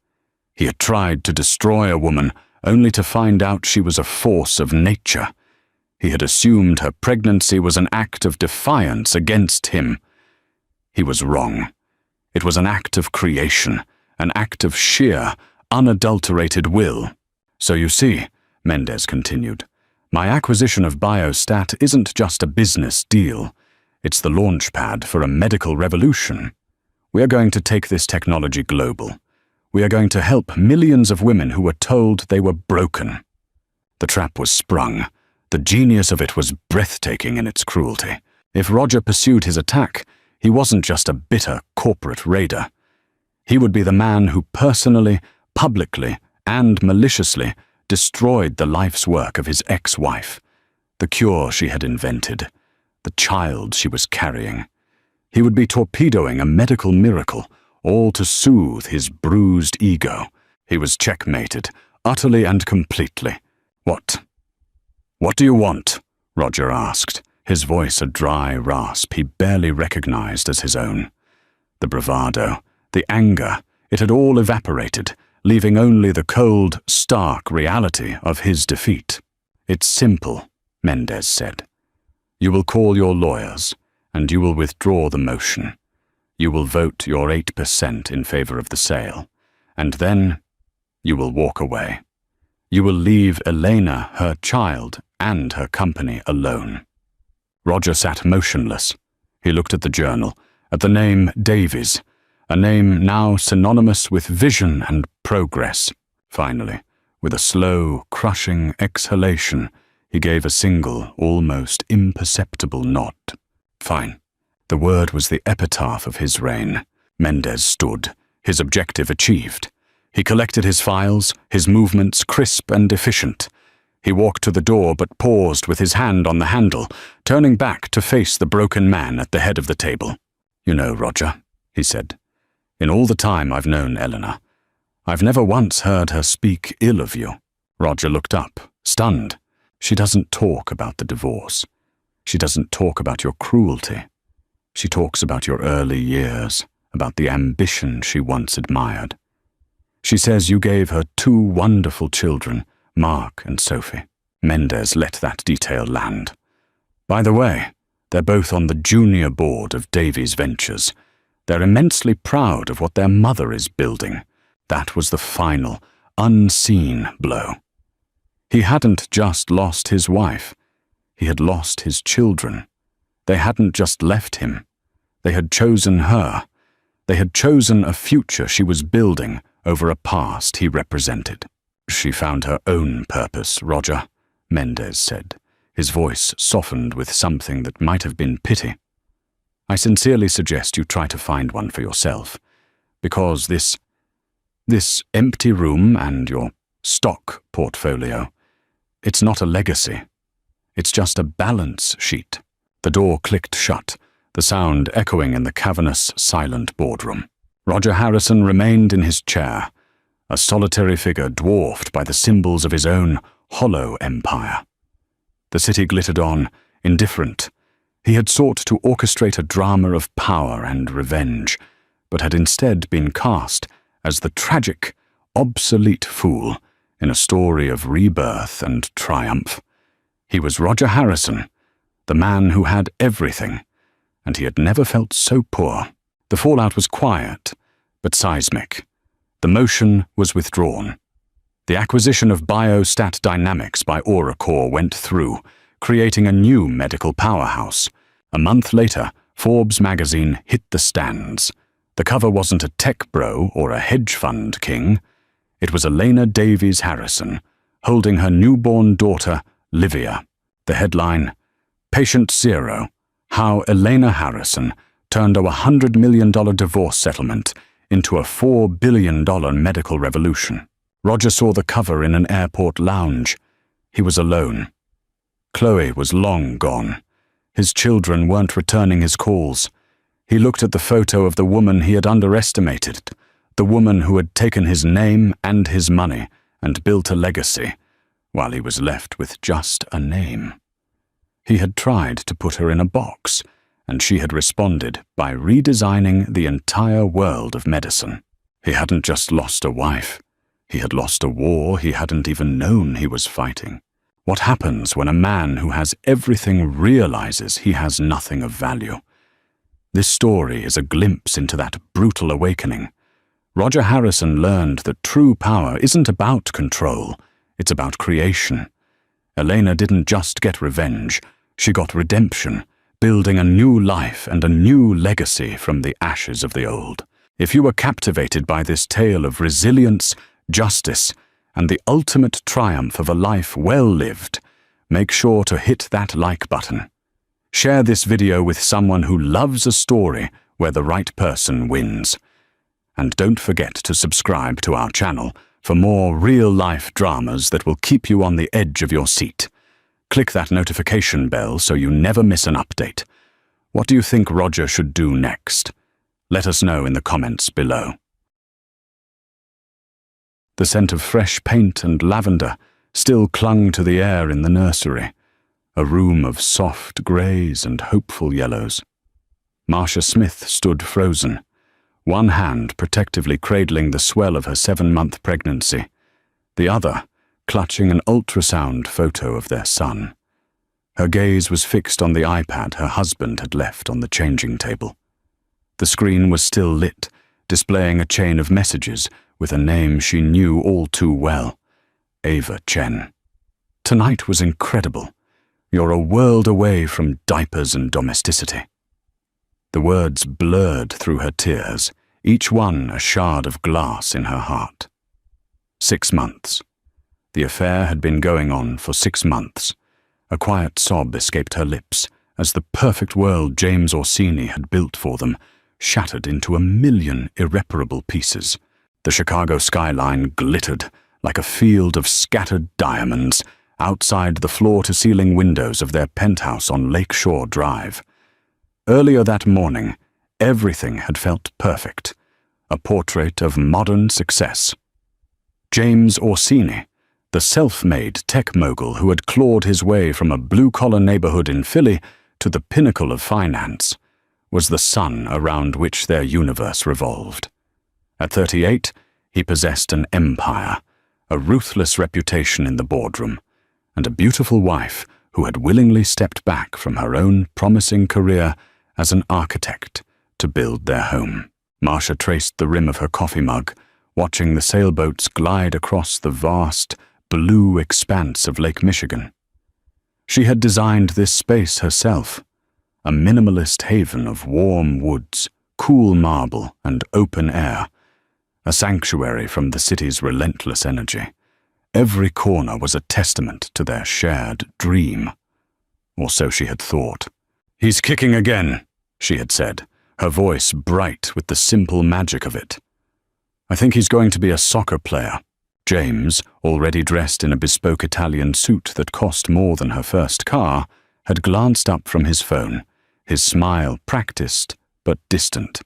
He had tried to destroy a woman, only to find out she was a force of nature. He had assumed her pregnancy was an act of defiance against him. He was wrong. It was an act of creation, an act of sheer, unadulterated will. So you see, Mendez continued, my acquisition of Biostat isn't just a business deal. It's the launch pad for a medical revolution. We are going to take this technology global. We are going to help millions of women who were told they were broken. The trap was sprung. The genius of it was breathtaking in its cruelty. If Roger pursued his attack, he wasn't just a bitter corporate raider. He would be the man who personally, publicly, and maliciously destroyed the life's work of his ex-wife, the cure she had invented, the child she was carrying. He would be torpedoing a medical miracle, all to soothe his bruised ego. He was checkmated, utterly and completely. What do you want? Roger asked, his voice a dry rasp he barely recognized as his own. The bravado, the anger, it had all evaporated, leaving only the cold, stark reality of his defeat. It's simple, Mendez said. You will call your lawyers, and you will withdraw the motion. You will vote your 8% in favor of the sale, and then you will walk away. You will leave Elena, her child, and her company alone. Roger sat motionless. He looked at the journal, at the name Davies, a name now synonymous with vision and progress. Finally, with a slow, crushing exhalation, he gave a single, almost imperceptible nod. Fine. The word was the epitaph of his reign. Mendez stood, his objective achieved. He collected his files, his movements crisp and efficient. He walked to the door but paused with his hand on the handle, turning back to face the broken man at the head of the table. You know, Roger, he said, in all the time I've known Eleanor, I've never once heard her speak ill of you. Roger looked up, stunned. She doesn't talk about the divorce. She doesn't talk about your cruelty. She talks about your early years, about the ambition she once admired. She says you gave her 2 wonderful children, Mark and Sophie. Mendez let that detail land. By the way, they're both on the junior board of Davies Ventures. They're immensely proud of what their mother is building. That was the final, unseen blow. He hadn't just lost his wife. He had lost his children. They hadn't just left him. They had chosen her. They had chosen a future she was building over a past he represented. She found her own purpose, Roger, Mendez said, his voice softened with something that might have been pity. I sincerely suggest you try to find one for yourself, because this empty room and your stock portfolio, it's not a legacy. It's just a balance sheet. The door clicked shut, the sound echoing in the cavernous, silent boardroom. Roger Harrison remained in his chair, a solitary figure dwarfed by the symbols of his own hollow empire. The city glittered on, indifferent. He had sought to orchestrate a drama of power and revenge, but had instead been cast as the tragic, obsolete fool in a story of rebirth and triumph. He was Roger Harrison, the man who had everything, and he had never felt so poor. The fallout was quiet, but seismic. The motion was withdrawn. The acquisition of Biostat Dynamics by Auracore went through, creating a new medical powerhouse. A month later, Forbes magazine hit the stands. The cover wasn't a tech bro or a hedge fund king. It was Elena Davies Harrison, holding her newborn daughter, Livia. The headline, Patient Zero, How Elena Harrison Turned a $100 million Divorce Settlement into a $4 billion medical revolution. Roger saw the cover in an airport lounge. He was alone. Chloe was long gone. His children weren't returning his calls. He looked at the photo of the woman he had underestimated, the woman who had taken his name and his money and built a legacy, while he was left with just a name. He had tried to put her in a box, and she had responded by redesigning the entire world of medicine. He hadn't just lost a wife. He had lost a war he hadn't even known he was fighting. What happens when a man who has everything realizes he has nothing of value? This story is a glimpse into that brutal awakening. Roger Harrison learned that true power isn't about control, it's about creation. Elena didn't just get revenge, she got redemption, building a new life and a new legacy from the ashes of the old. If you were captivated by this tale of resilience, justice, and the ultimate triumph of a life well lived, make sure to hit that like button. Share this video with someone who loves a story where the right person wins. And don't forget to subscribe to our channel for more real-life dramas that will keep you on the edge of your seat. Click that notification bell so you never miss an update. What do you think Roger should do next? Let us know in the comments below. The scent of fresh paint and lavender still clung to the air in the nursery, a room of soft greys and hopeful yellows. Marcia Smith stood frozen, one hand protectively cradling the swell of her 7-month pregnancy, the other clutching an ultrasound photo of their son. Her gaze was fixed on the iPad her husband had left on the changing table. The screen was still lit, displaying a chain of messages with a name she knew all too well, Ava Chen. Tonight was incredible. You're a world away from diapers and domesticity. The words blurred through her tears, each one a shard of glass in her heart. 6 months. The affair had been going on for 6 months. A quiet sob escaped her lips as the perfect world James Orsini had built for them shattered into a million irreparable pieces. The Chicago skyline glittered like a field of scattered diamonds outside the floor-to-ceiling windows of their penthouse on Lakeshore Drive. Earlier that morning, everything had felt perfect, a portrait of modern success. James Orsini, the self-made tech mogul who had clawed his way from a blue-collar neighborhood in Philly to the pinnacle of finance, was the sun around which their universe revolved. At 38, he possessed an empire, a ruthless reputation in the boardroom, and a beautiful wife who had willingly stepped back from her own promising career as an architect to build their home. Marcia traced the rim of her coffee mug, watching the sailboats glide across the vast, blue expanse of Lake Michigan. She had designed this space herself, a minimalist haven of warm woods, cool marble, and open air, a sanctuary from the city's relentless energy. Every corner was a testament to their shared dream, or so she had thought. "He's kicking again," she had said, her voice bright with the simple magic of it. "I think he's going to be a soccer player." James, already dressed in a bespoke Italian suit that cost more than her first car, had glanced up from his phone, his smile practiced but distant.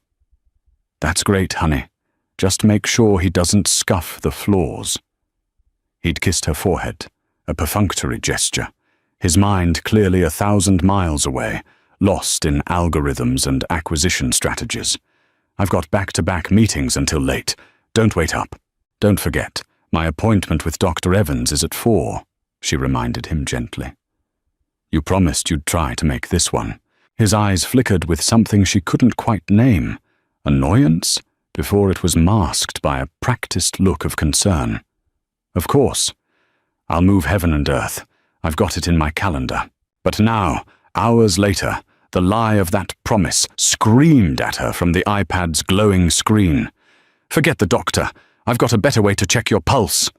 "That's great, honey. Just make sure he doesn't scuff the floors." He'd kissed her forehead, a perfunctory gesture, his mind clearly 1,000 miles away, lost in algorithms and acquisition strategies. "I've got back-to-back meetings until late. Don't wait up. Don't forget, my appointment with Dr. Evans is at 4, she reminded him gently. "You promised you'd try to make this one." His eyes flickered with something she couldn't quite name, annoyance, before it was masked by a practiced look of concern. "Of course. I'll move heaven and earth. I've got it in my calendar." But now, hours later, the lie of that promise screamed at her from the iPad's glowing screen. "Forget the doctor. I've got a better way to check your pulse."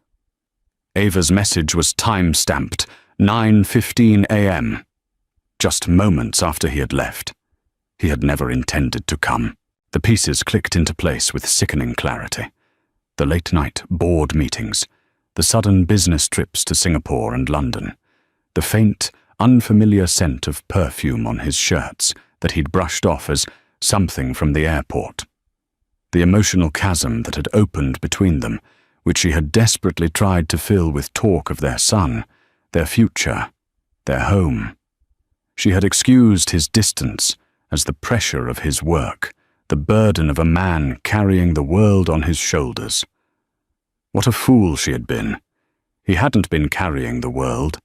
Ava's message was time-stamped, 9:15 a.m., just moments after he had left. He had never intended to come. The pieces clicked into place with sickening clarity. The late-night board meetings, the sudden business trips to Singapore and London, the faint, unfamiliar scent of perfume on his shirts that he'd brushed off as something from the airport. The emotional chasm that had opened between them, which she had desperately tried to fill with talk of their son, their future, their home. She had excused his distance as the pressure of his work, the burden of a man carrying the world on his shoulders. What a fool she had been. He hadn't been carrying the world.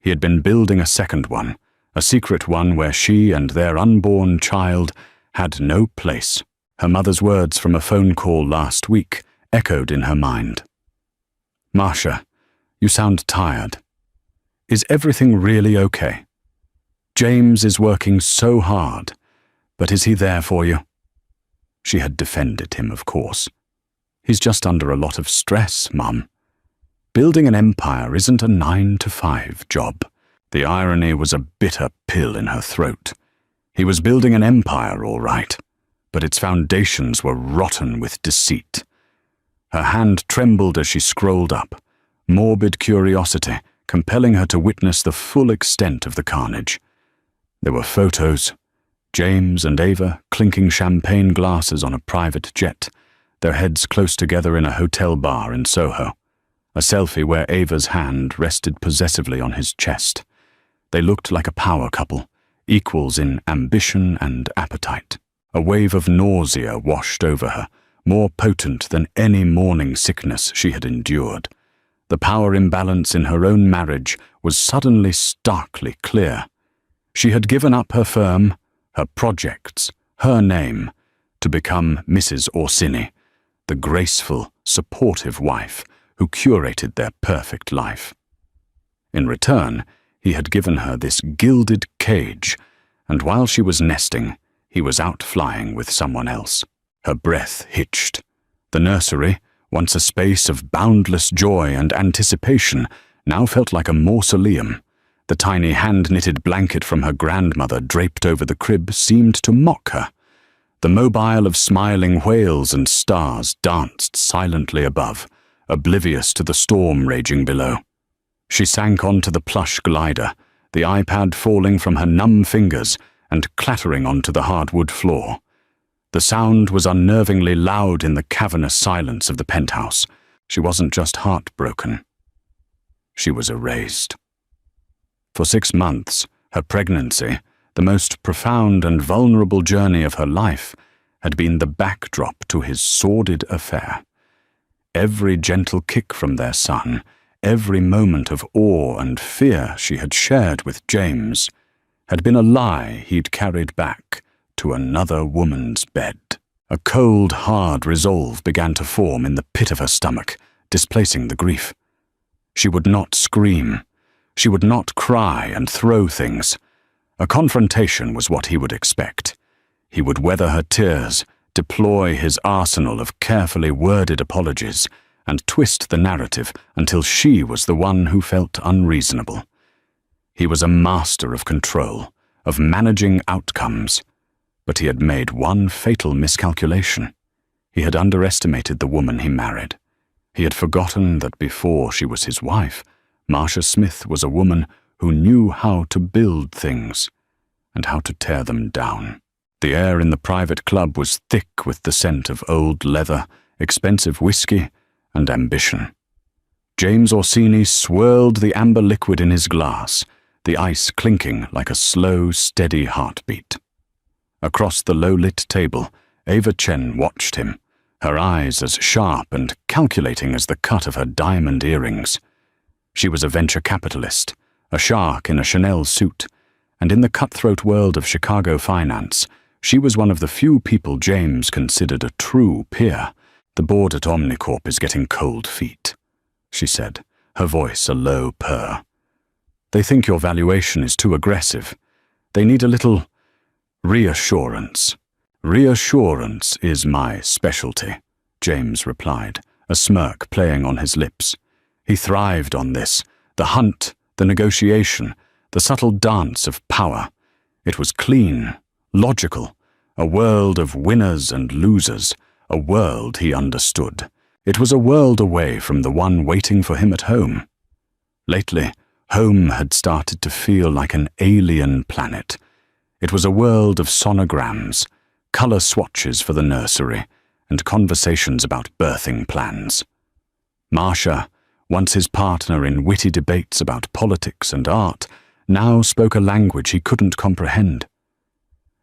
He had been building a second one, a secret one where she and their unborn child had no place. Her mother's words from a phone call last week echoed in her mind. "Marcia, you sound tired. Is everything really okay? James is working so hard, but is he there for you?" She had defended him, of course. "He's just under a lot of stress, Mum. Building an empire isn't a 9-to-5 job." The irony was a bitter pill in her throat. He was building an empire, all right, but its foundations were rotten with deceit. Her hand trembled as she scrolled up, morbid curiosity compelling her to witness the full extent of the carnage. There were photos, James and Ava clinking champagne glasses on a private jet, their heads close together in a hotel bar in Soho. A selfie where Ava's hand rested possessively on his chest. They looked like a power couple, equals in ambition and appetite. A wave of nausea washed over her, more potent than any morning sickness she had endured. The power imbalance in her own marriage was suddenly starkly clear. She had given up her firm, her projects, her name, to become Mrs. Orsini, the graceful, supportive wife who curated their perfect life. In return, he had given her this gilded cage, and while she was nesting, he was out flying with someone else. Her breath hitched. The nursery, once a space of boundless joy and anticipation, now felt like a mausoleum. The tiny hand-knitted blanket from her grandmother draped over the crib seemed to mock her. The mobile of smiling whales and stars danced silently above, oblivious to the storm raging below. She sank onto the plush glider, the iPad falling from her numb fingers and clattering onto the hardwood floor. The sound was unnervingly loud in the cavernous silence of the penthouse. She wasn't just heartbroken. She was erased. For 6 months, her pregnancy, the most profound and vulnerable journey of her life, had been the backdrop to his sordid affair. Every gentle kick from their son, every moment of awe and fear she had shared with James, had been a lie he'd carried back to another woman's bed. A cold, hard resolve began to form in the pit of her stomach, displacing the grief. She would not scream. She would not cry and throw things. A confrontation was what he would expect. He would weather her tears, deploy his arsenal of carefully worded apologies, and twist the narrative until she was the one who felt unreasonable. He was a master of control, of managing outcomes, but he had made one fatal miscalculation. He had underestimated the woman he married. He had forgotten that before she was his wife, Marcia Smith was a woman who knew how to build things and how to tear them down. The air in the private club was thick with the scent of old leather, expensive whiskey, and ambition. James Orsini swirled the amber liquid in his glass, the ice clinking like a slow, steady heartbeat. Across the low-lit table, Ava Chen watched him, her eyes as sharp and calculating as the cut of her diamond earrings. She was a venture capitalist, a shark in a Chanel suit, and in the cutthroat world of Chicago finance, she was one of the few people James considered a true peer. "The board at Omnicorp is getting cold feet," she said, her voice a low purr. "They think your valuation is too aggressive. They need a little reassurance." "Reassurance is my specialty," James replied, a smirk playing on his lips. He thrived on this, the hunt, the negotiation, the subtle dance of power. It was clean, logical, A world of winners and losers, a world he understood. It was a world away from the one waiting for him at home. Lately, home had started to feel like an alien planet. It was a world of sonograms, color swatches for the nursery, and conversations about birthing plans. Marcia, once his partner in witty debates about politics and art, now spoke a language he couldn't comprehend.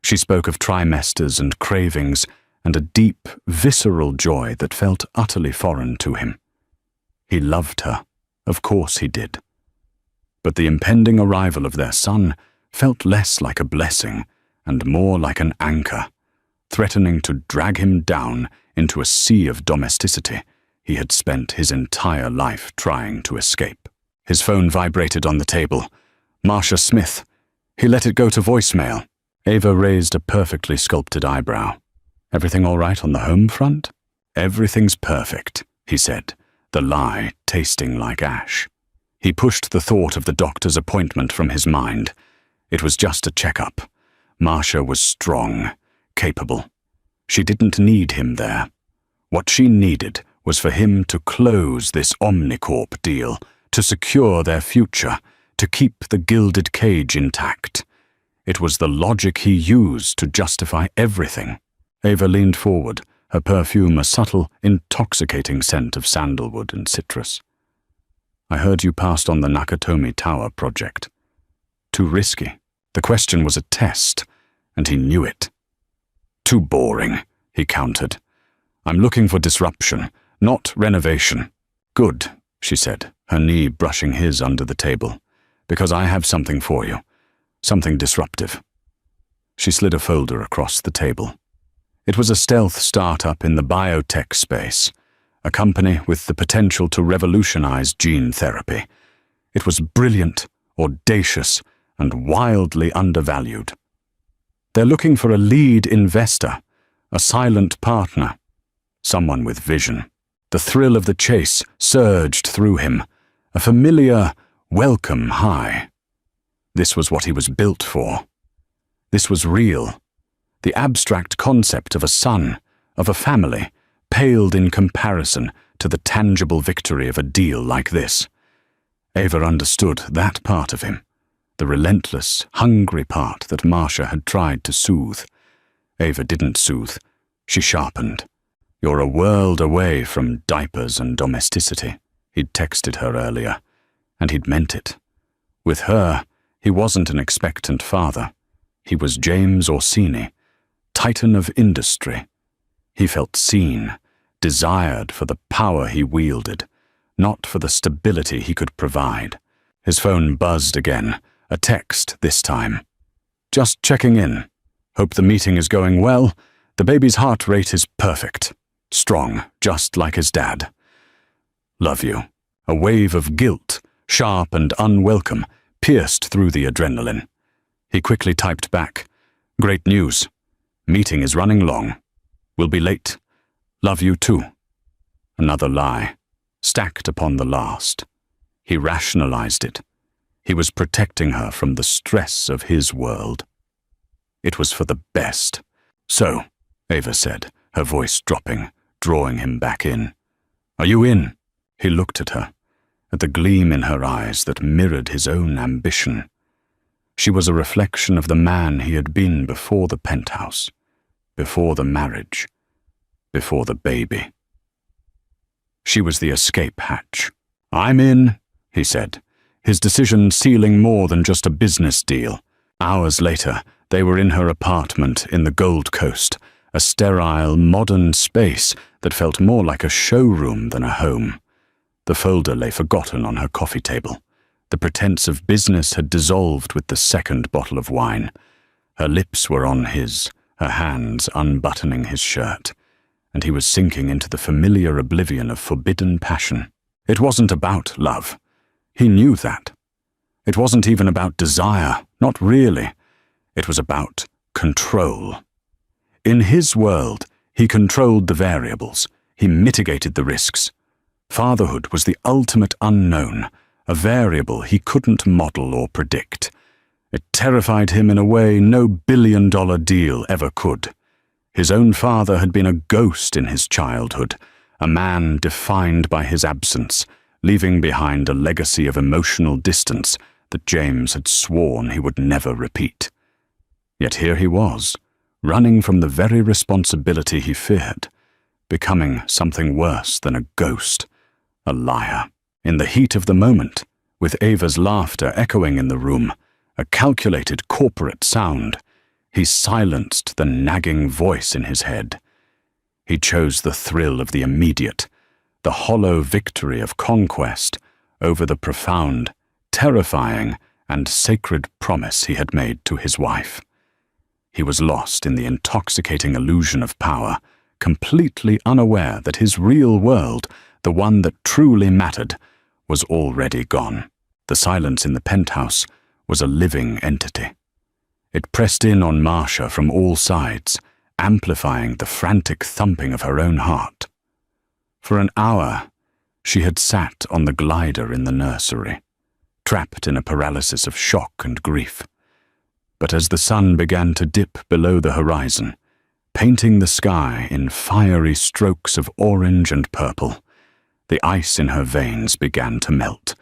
She spoke of trimesters and cravings and a deep, visceral joy that felt utterly foreign to him. He loved her, of course he did. But the impending arrival of their son felt less like a blessing and more like an anchor, threatening to drag him down into a sea of domesticity he had spent his entire life trying to escape. His phone vibrated on the table. Marcia Smith. He let it go to voicemail. Ava raised a perfectly sculpted eyebrow. Everything all right on the home front? Everything's perfect, he said, the lie tasting like ash. He pushed the thought of the doctor's appointment from his mind. It was just a checkup. Marcia was strong, capable. She didn't need him there. What she needed was for him to close this Omnicorp deal, to secure their future, to keep the gilded cage intact. It was the logic he used to justify everything. Ava leaned forward, her perfume a subtle, intoxicating scent of sandalwood and citrus. I heard you passed on the Nakatomi Tower project. Too risky. The question was a test, and he knew it. Too boring, he countered. I'm looking for disruption, not renovation. Good, she said, her knee brushing his under the table, because I have something for you, something disruptive. She slid a folder across the table. It was a stealth startup in the biotech space, a company with the potential to revolutionize gene therapy. It was brilliant, audacious, and wildly undervalued. They're looking for a lead investor, a silent partner, someone with vision. The thrill of the chase surged through him, a familiar, welcome high. This was what he was built for. This was real. The abstract concept of a son, of a family, paled in comparison to the tangible victory of a deal like this. Ava understood that part of him, the relentless, hungry part that Marcia had tried to soothe. Ava didn't soothe. She sharpened. You're a world away from diapers and domesticity, he'd texted her earlier, and he'd meant it. With her, he wasn't an expectant father. He was James Orsini, titan of industry. He felt seen, desired for the power he wielded, not for the stability he could provide. His phone buzzed again, a text this time. Just checking in. Hope the meeting is going well. The baby's heart rate is perfect. Strong, just like his dad. Love you. A wave of guilt, sharp and unwelcome, pierced through the adrenaline. He quickly typed back. Great news. Meeting is running long. We'll be late. Love you too. Another lie, stacked upon the last. He rationalized it. He was protecting her from the stress of his world. It was for the best. So, Ava said, her voice dropping, drawing him back in. Are you in? He looked at her, at the gleam in her eyes that mirrored his own ambition. She was a reflection of the man he had been before the penthouse, before the marriage, before the baby. She was the escape hatch. I'm in, he said, his decision sealing more than just a business deal. Hours later, they were in her apartment in the Gold Coast, a sterile, modern space that felt more like a showroom than a home. The folder lay forgotten on her coffee table. The pretense of business had dissolved with the second bottle of wine. Her lips were on his, her hands unbuttoning his shirt, and he was sinking into the familiar oblivion of forbidden passion. It wasn't about love. He knew that. It wasn't even about desire, not really. It was about control. In his world, he controlled the variables. He mitigated the risks. Fatherhood was the ultimate unknown, a variable he couldn't model or predict. It terrified him in a way no billion-dollar deal ever could. His own father had been a ghost in his childhood, a man defined by his absence, leaving behind a legacy of emotional distance that James had sworn he would never repeat. Yet here he was, running from the very responsibility he feared, becoming something worse than a ghost, a liar. In the heat of the moment, with Ava's laughter echoing in the room, a calculated corporate sound, he silenced the nagging voice in his head. He chose the thrill of the immediate, the hollow victory of conquest over the profound, terrifying, and sacred promise he had made to his wife. He was lost in the intoxicating illusion of power, completely unaware that his real world, the one that truly mattered, was already gone. The silence in the penthouse was a living entity. It pressed in on Marcia from all sides, amplifying the frantic thumping of her own heart. For an hour, she had sat on the glider in the nursery, trapped in a paralysis of shock and grief. But as the sun began to dip below the horizon, painting the sky in fiery strokes of orange and purple, the ice in her veins began to melt,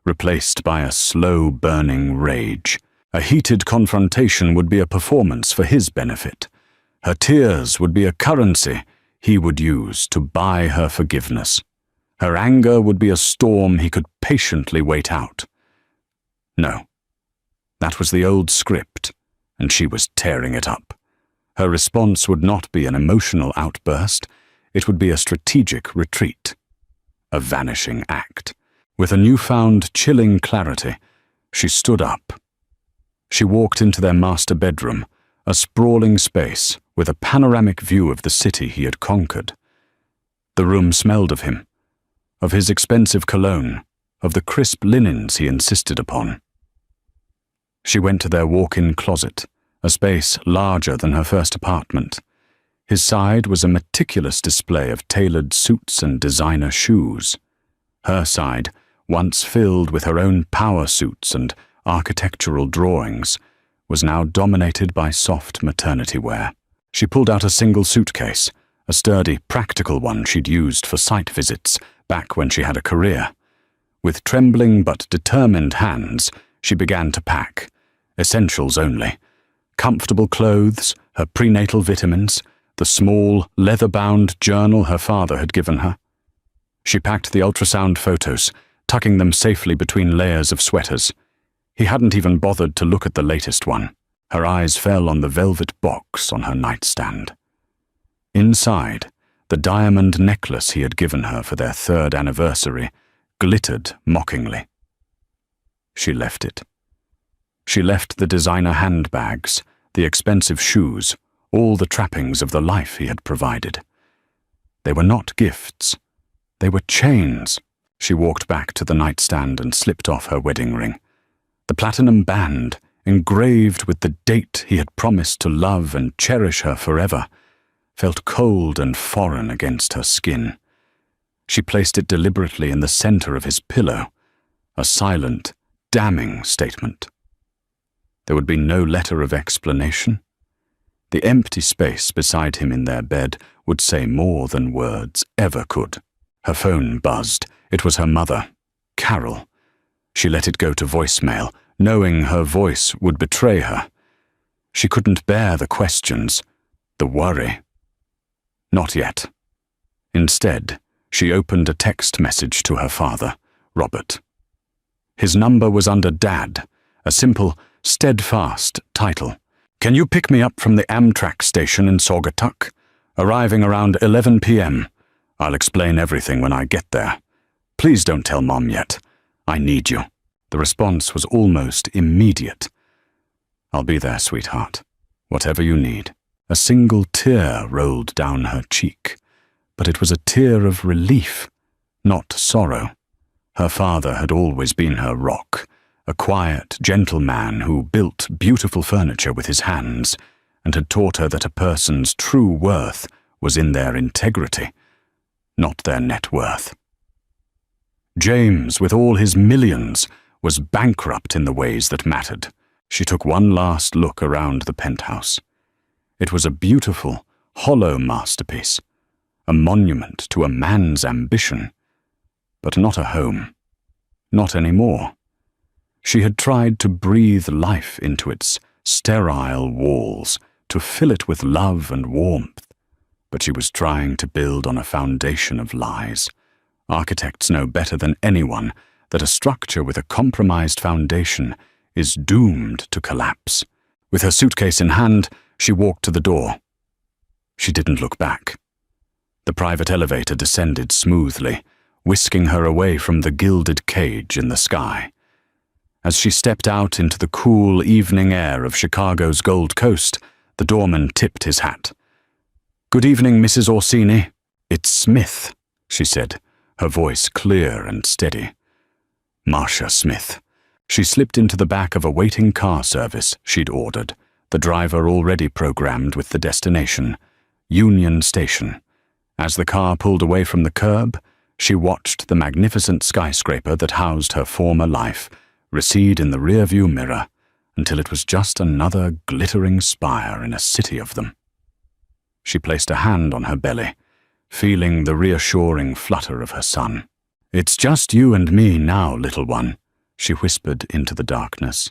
replaced by a slow-burning rage. A heated confrontation would be a performance for his benefit. Her tears would be a currency he would use to buy her forgiveness. Her anger would be a storm he could patiently wait out. No, that was the old script, and she was tearing it up. Her response would not be an emotional outburst, it would be a strategic retreat, a vanishing act. With a newfound chilling clarity, she stood up. She walked into their master bedroom, a sprawling space with a panoramic view of the city he had conquered. The room smelled of him, of his expensive cologne, of the crisp linens he insisted upon. She went to their walk-in closet, a space larger than her first apartment. His side was a meticulous display of tailored suits and designer shoes. Her side, once filled with her own power suits and architectural drawings, was now dominated by soft maternity wear. She pulled out a single suitcase, a sturdy, practical one she'd used for site visits back when she had a career. With trembling but determined hands, she began to pack, essentials only. Comfortable clothes, her prenatal vitamins, the small, leather-bound journal her father had given her. She packed the ultrasound photos, tucking them safely between layers of sweaters. He hadn't even bothered to look at the latest one. Her eyes fell on the velvet box on her nightstand. Inside, the diamond necklace he had given her for their 3rd anniversary glittered mockingly. She left it. She left the designer handbags, the expensive shoes, all the trappings of the life he had provided. They were not gifts. They were chains. She walked back to the nightstand and slipped off her wedding ring. The platinum band, engraved with the date he had promised to love and cherish her forever, felt cold and foreign against her skin. She placed it deliberately in the center of his pillow, a silent, damning statement. There would be no letter of explanation. The empty space beside him in their bed would say more than words ever could. Her phone buzzed. It was her mother, Carol. She let it go to voicemail, knowing her voice would betray her. She couldn't bear the questions, the worry. Not yet. Instead, she opened a text message to her father, Robert. His number was under Dad, a simple, steadfast title. "Can you pick me up from the Amtrak station in Saugatuck? Arriving around 11 p.m. I'll explain everything when I get there. Please don't tell Mom yet. I need you." The response was almost immediate. "I'll be there, sweetheart. Whatever you need." A single tear rolled down her cheek, but it was a tear of relief, not sorrow. Her father had always been her rock, a quiet, gentle man who built beautiful furniture with his hands and had taught her that a person's true worth was in their integrity, not their net worth. James, with all his millions, was bankrupt in the ways that mattered. She took one last look around the penthouse. It was a beautiful, hollow masterpiece, a monument to a man's ambition, but not a home. Not anymore. She had tried to breathe life into its sterile walls, to fill it with love and warmth, but she was trying to build on a foundation of lies. Architects know better than anyone that a structure with a compromised foundation is doomed to collapse. With her suitcase in hand, she walked to the door. She didn't look back. The private elevator descended smoothly, whisking her away from the gilded cage in the sky. As she stepped out into the cool evening air of Chicago's Gold Coast, the doorman tipped his hat. "Good evening, Mrs. Orsini." "It's Smith," she said, her voice clear and steady. Marcia Smith. She slipped into the back of a waiting car service she'd ordered, the driver already programmed with the destination, Union Station. As the car pulled away from the curb, she watched the magnificent skyscraper that housed her former life recede in the rearview mirror until it was just another glittering spire in a city of them. She placed a hand on her belly, feeling the reassuring flutter of her son. "It's just you and me now, little one," she whispered into the darkness.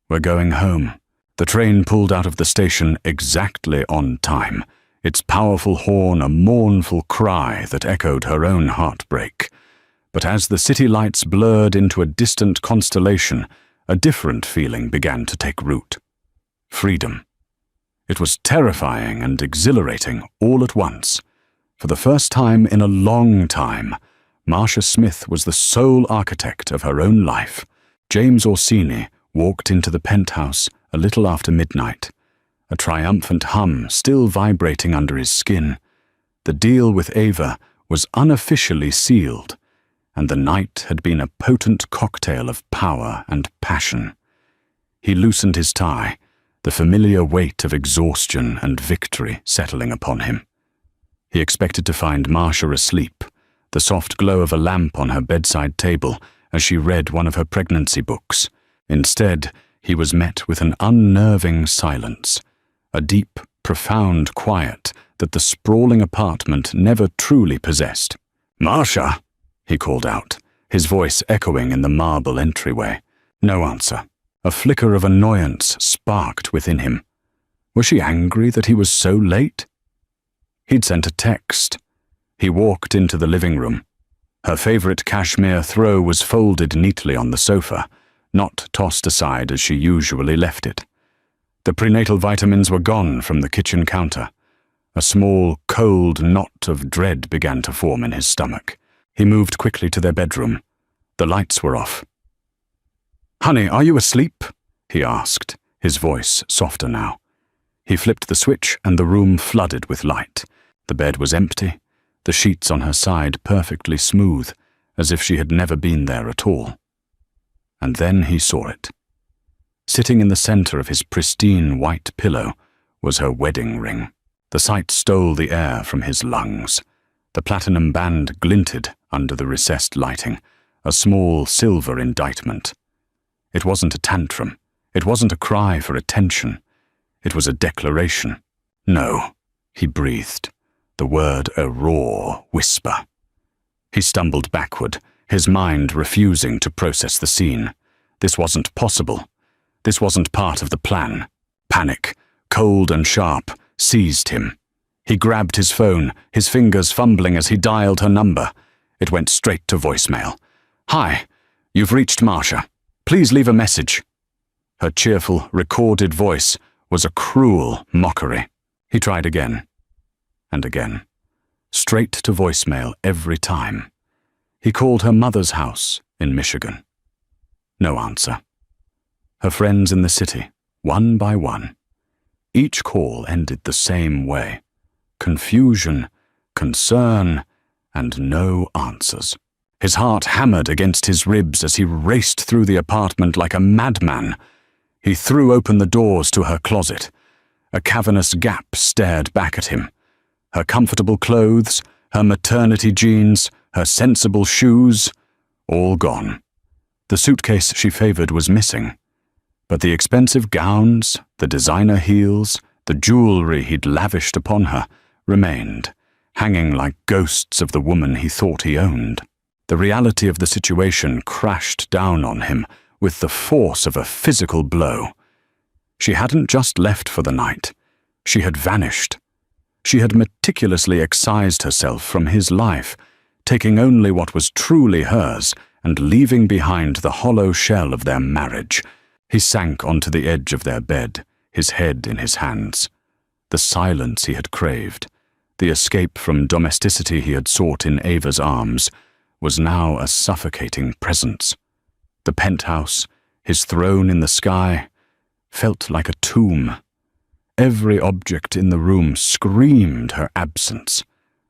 "We're going home." The train pulled out of the station exactly on time, its powerful horn a mournful cry that echoed her own heartbreak. But as the city lights blurred into a distant constellation, a different feeling began to take root. Freedom. It was terrifying and exhilarating all at once. For the first time in a long time, Marcia Smith was the sole architect of her own life. James Orsini walked into the penthouse a little after midnight, a triumphant hum still vibrating under his skin. The deal with Ava was unofficially sealed, and the night had been a potent cocktail of power and passion. He loosened his tie, the familiar weight of exhaustion and victory settling upon him. He expected to find Marcia asleep, the soft glow of a lamp on her bedside table as she read one of her pregnancy books. Instead, he was met with an unnerving silence, a deep, profound quiet that the sprawling apartment never truly possessed. "Marcia!" he called out, his voice echoing in the marble entryway. No answer. A flicker of annoyance sparked within him. Was she angry that he was so late? He'd sent a text. He walked into the living room. Her favorite cashmere throw was folded neatly on the sofa, not tossed aside as she usually left it. The prenatal vitamins were gone from the kitchen counter. A small, cold knot of dread began to form in his stomach. He moved quickly to their bedroom. The lights were off. "Honey, are you asleep?" he asked, his voice softer now. He flipped the switch and the room flooded with light. The bed was empty, the sheets on her side perfectly smooth, as if she had never been there at all. And then he saw it. Sitting in the center of his pristine white pillow was her wedding ring. The sight stole the air from his lungs. The platinum band glinted under the recessed lighting, a small silver indictment. It wasn't a tantrum. It wasn't a cry for attention. It was a declaration. "No," he breathed, the word a raw whisper. He stumbled backward, his mind refusing to process the scene. This wasn't possible. This wasn't part of the plan. Panic, cold and sharp, seized him. He grabbed his phone, his fingers fumbling as he dialed her number. It went straight to voicemail. "Hi, you've reached Marcia. Please leave a message." Her cheerful, recorded voice was a cruel mockery. He tried again, and again. Straight to voicemail every time. He called her mother's house in Michigan. No answer. Her friends in the city, one by one. Each call ended the same way. Confusion, concern, and no answers. His heart hammered against his ribs as he raced through the apartment like a madman. He threw open the doors to her closet. A cavernous gap stared back at him. Her comfortable clothes, her maternity jeans, her sensible shoes, all gone. The suitcase she favored was missing, but the expensive gowns, the designer heels, The jewelry he'd lavished upon her remained, hanging like ghosts of the woman he thought he owned. The reality of the situation crashed down on him with the force of a physical blow. She hadn't just left for the night. She had vanished. She had meticulously excised herself from his life, taking only what was truly hers and leaving behind the hollow shell of their marriage. He sank onto the edge of their bed, his head in his hands. The silence he had craved, the escape from domesticity he had sought in Ava's arms, was now a suffocating presence. The penthouse, his throne in the sky, felt like a tomb. Every object in the room screamed her absence.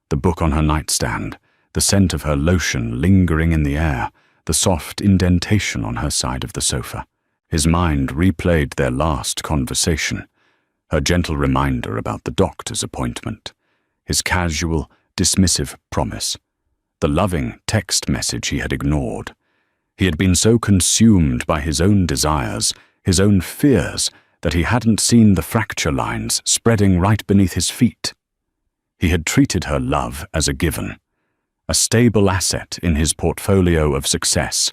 The book on her nightstand, the scent of her lotion lingering in the air, the soft indentation on her side of the sofa. His mind replayed their last conversation, her gentle reminder about the doctor's appointment, his casual, dismissive promise, the loving text message he had ignored. He had been so consumed by his own desires, his own fears, that he hadn't seen the fracture lines spreading right beneath his feet. He had treated her love as a given, a stable asset in his portfolio of success,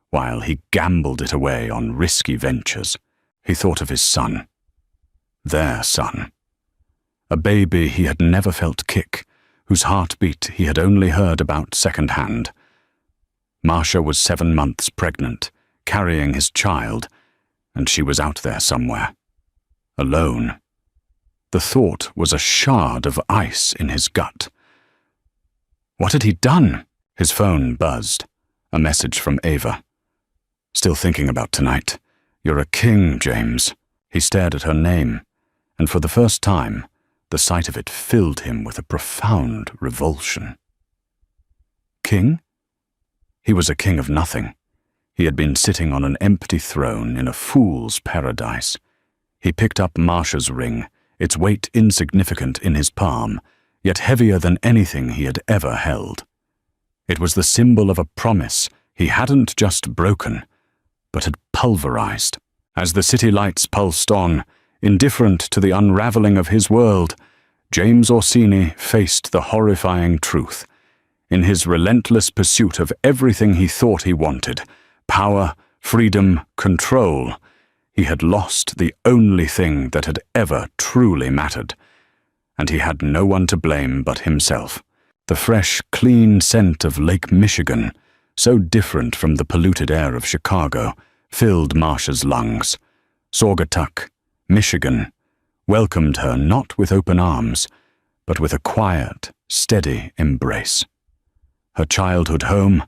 while he gambled it away on risky ventures. He thought of his son, their son, a baby he had never felt kick, whose heartbeat he had only heard about second-hand. Marcia was 7 months pregnant, carrying his child, and she was out there somewhere, alone. The thought was a shard of ice in his gut. What had he done? His phone buzzed. A message from Ava. Still thinking about tonight. You're a king, James. He stared at her name, and for the first time, the sight of it filled him with a profound revulsion. King? He was a king of nothing. He had been sitting on an empty throne in a fool's paradise. He picked up Marcia's ring, its weight insignificant in his palm, yet heavier than anything he had ever held. It was the symbol of a promise he hadn't just broken, but had pulverized. As the city lights pulsed on, indifferent to the unraveling of his world, James Orsini faced the horrifying truth. In his relentless pursuit of everything he thought he wanted, power, freedom, control, he had lost the only thing that had ever truly mattered. And he had no one to blame but himself. The fresh, clean scent of Lake Michigan, so different from the polluted air of Chicago, filled Marcia's lungs. Saugatuck, Michigan, welcomed her not with open arms, but with a quiet, steady embrace. Her childhood home,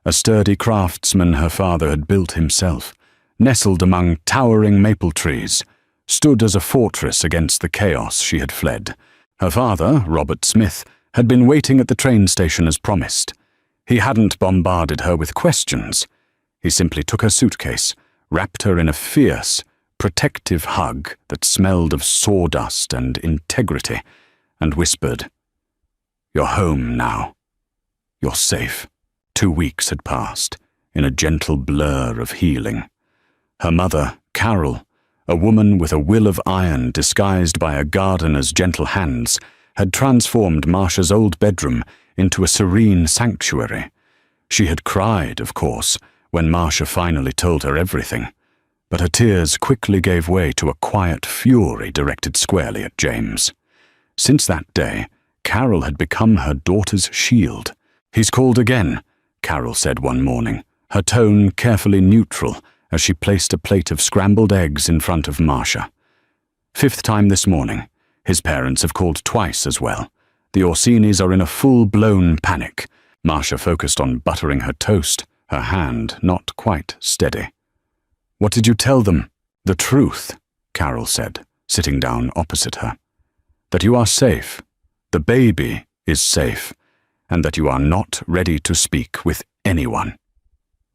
a sturdy craftsman her father had built himself, nestled among towering maple trees, stood as a fortress against the chaos she had fled. Her father, Robert Smith, had been waiting at the train station as promised. He hadn't bombarded her with questions. He simply took her suitcase, wrapped her in a fierce, protective hug that smelled of sawdust and integrity, and whispered, "You're home now. You're safe." 2 weeks had passed, in a gentle blur of healing. Her mother, Carol, a woman with a will of iron disguised by a gardener's gentle hands, had transformed Marcia's old bedroom into a serene sanctuary. She had cried, of course, when Marcia finally told her everything, but her tears quickly gave way to a quiet fury directed squarely at James. Since that day, Carol had become her daughter's shield. "He's called again," Carol said one morning, her tone carefully neutral as she placed a plate of scrambled eggs in front of Marcia. "5th time this morning. His parents have called twice as well. The Orsinis are in a full-blown panic." Marcia focused on buttering her toast, her hand not quite steady. "What did you tell them?" "The truth," Carol said, sitting down opposite her. "That you are safe, the baby is safe, and that you are not ready to speak with anyone.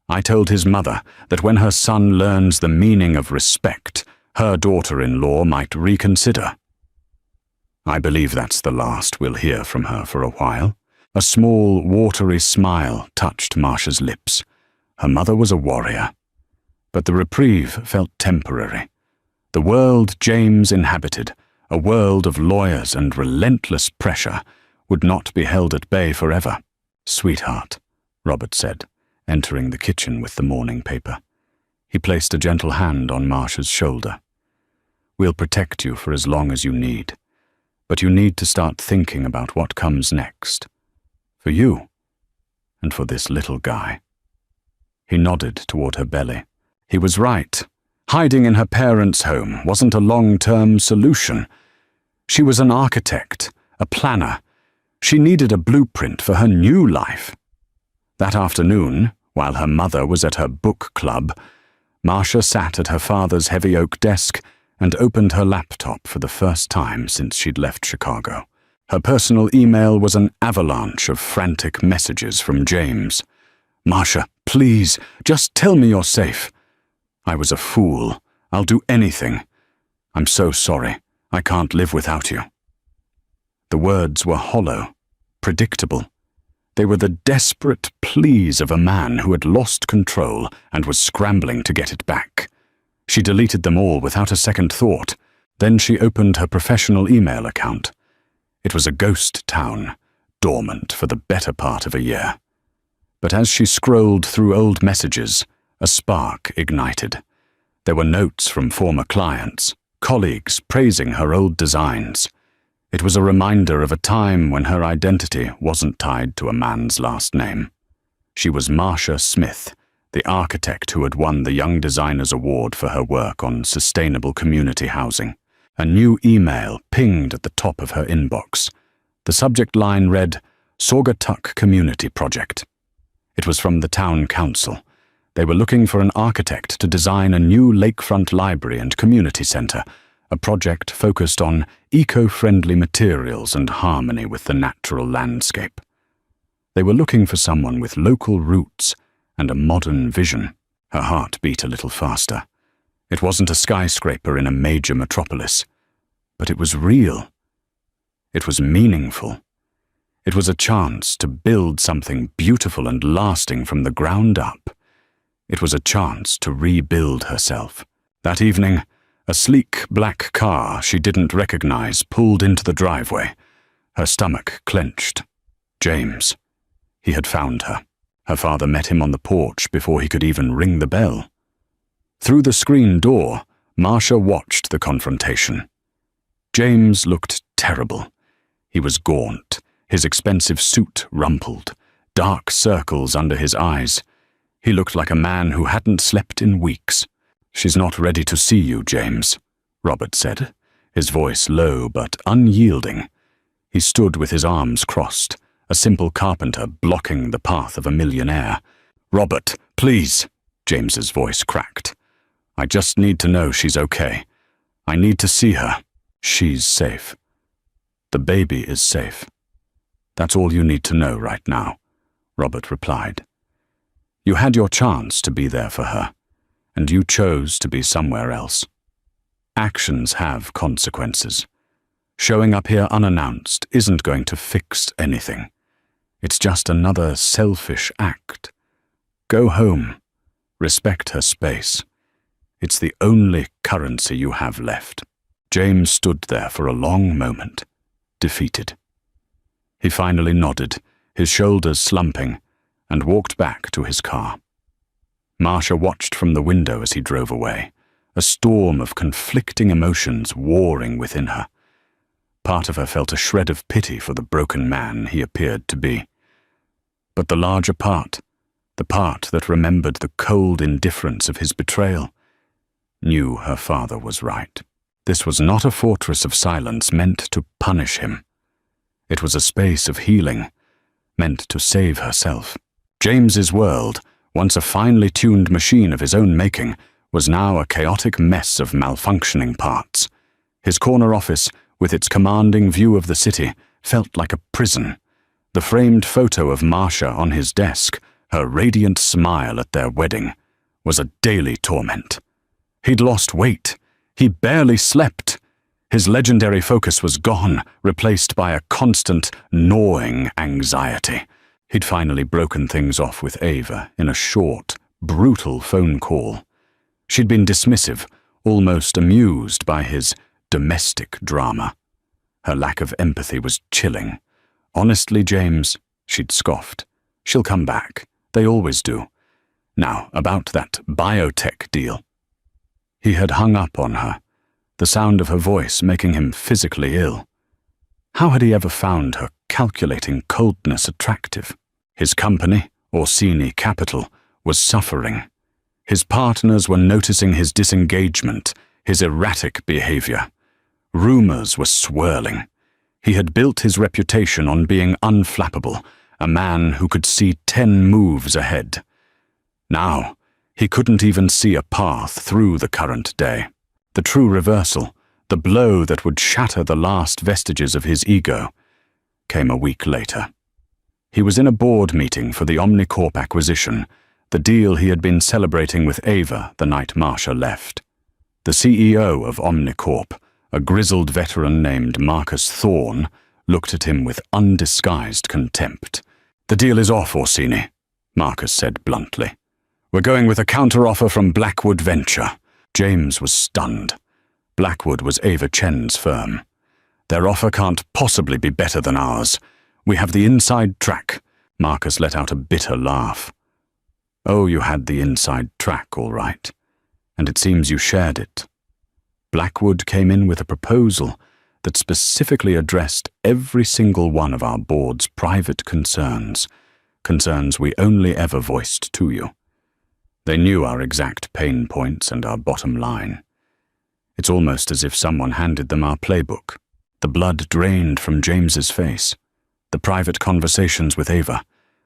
I told his mother that when her son learns the meaning of respect, her daughter-in-law might reconsider. I believe that's the last we'll hear from her for a while." A small, watery smile touched Marcia's lips. Her mother was a warrior. But the reprieve felt temporary. The world James inhabited, A world of lawyers and relentless pressure would not be held at bay forever. "Sweetheart," Robert said, entering the kitchen with the morning paper. He placed a gentle hand on Marsha's shoulder. "We'll protect you for as long as you need, but you need to start thinking about what comes next. For you, and for this little guy." He nodded toward her belly. He was right. Hiding in her parents' home wasn't a long-term solution. She was an architect, a planner. She needed a blueprint for her new life. That afternoon, while her mother was at her book club, Marsha sat at her father's heavy oak desk and opened her laptop for the first time since she'd left Chicago. Her personal email was an avalanche of frantic messages from James. "Marsha, please, just tell me you're safe. I was a fool. I'll do anything. I'm so sorry. I can't live without you." The words were hollow, predictable. They were the desperate pleas of a man who had lost control and was scrambling to get it back. She deleted them all without a second thought. Then she opened her professional email account. It was a ghost town, dormant for the better part of a year. But as she scrolled through old messages, a spark ignited. There were notes from former clients, colleagues praising her old designs. It was a reminder of a time when her identity wasn't tied to a man's last name. She was Marsha Smith, the architect who had won the Young Designers Award for her work on sustainable community housing. A new email pinged at the top of her inbox. The subject line read, "Saugatuck Community Project." It was from the town council. They were looking for an architect to design a new lakefront library and community center, a project focused on eco-friendly materials and harmony with the natural landscape. They were looking for someone with local roots and a modern vision. Her heart beat a little faster. It wasn't a skyscraper in a major metropolis, but it was real. It was meaningful. It was a chance to build something beautiful and lasting from the ground up. It was a chance to rebuild herself. That evening, a sleek black car she didn't recognize pulled into the driveway. Her stomach clenched. James. He had found her. Her father met him on the porch before he could even ring the bell. Through the screen door, Marsha watched the confrontation. James looked terrible. He was gaunt, his expensive suit rumpled, dark circles under his eyes. He looked like a man who hadn't slept in weeks. "She's not ready to see you, James," Robert said, his voice low but unyielding. He stood with his arms crossed, a simple carpenter blocking the path of a millionaire. "Robert, please," James's voice cracked. "I just need to know she's okay. I need to see her. She's safe. The baby is safe. That's all you need to know right now," Robert replied. "You had your chance to be there for her, and you chose to be somewhere else. Actions have consequences. Showing up here unannounced isn't going to fix anything. It's just another selfish act. Go home. Respect her space. It's the only currency you have left." James stood there for a long moment, defeated. He finally nodded, his shoulders slumping, and walked back to his car. Marsha watched from the window as he drove away, a storm of conflicting emotions warring within her. Part of her felt a shred of pity for the broken man he appeared to be. But the larger part, the part that remembered the cold indifference of his betrayal, knew her father was right. This was not a fortress of silence meant to punish him. It was a space of healing, meant to save herself. James's world, once a finely tuned machine of his own making, was now a chaotic mess of malfunctioning parts. His corner office, with its commanding view of the city, felt like a prison. The framed photo of Marsha on his desk, her radiant smile at their wedding, was a daily torment. He'd lost weight. He barely slept. His legendary focus was gone, replaced by a constant, gnawing anxiety. He'd finally broken things off with Ava in a short, brutal phone call. She'd been dismissive, almost amused by his domestic drama. Her lack of empathy was chilling. "Honestly, James," she'd scoffed, "she'll come back. They always do. Now, about that biotech deal." He had hung up on her, the sound of her voice making him physically ill. How had he ever found her calculating coldness attractive? His company, Orsini Capital, was suffering. His partners were noticing his disengagement, his erratic behavior. Rumors were swirling. He had built his reputation on being unflappable, a man who could see 10 moves ahead. Now, he couldn't even see a path through the current day. The true reversal, the blow that would shatter the last vestiges of his ego, came a week later. He was in a board meeting for the Omnicorp acquisition, the deal he had been celebrating with Ava the night Marcia left. The CEO of Omnicorp, a grizzled veteran named Marcus Thorne, looked at him with undisguised contempt. "The deal is off, Orsini," Marcus said bluntly. "We're going with a counteroffer from Blackwood Venture." James was stunned. Blackwood was Ava Chen's firm. "Their offer can't possibly be better than ours. We have the inside track." Marcus let out a bitter laugh. "Oh, you had the inside track, all right. And it seems you shared it." Blackwood came in with a proposal that specifically addressed every single one of our board's private concerns we only ever voiced to you. They knew our exact pain points and our bottom line. It's almost as if someone handed them our playbook. The blood drained from James's face. The private conversations with Ava,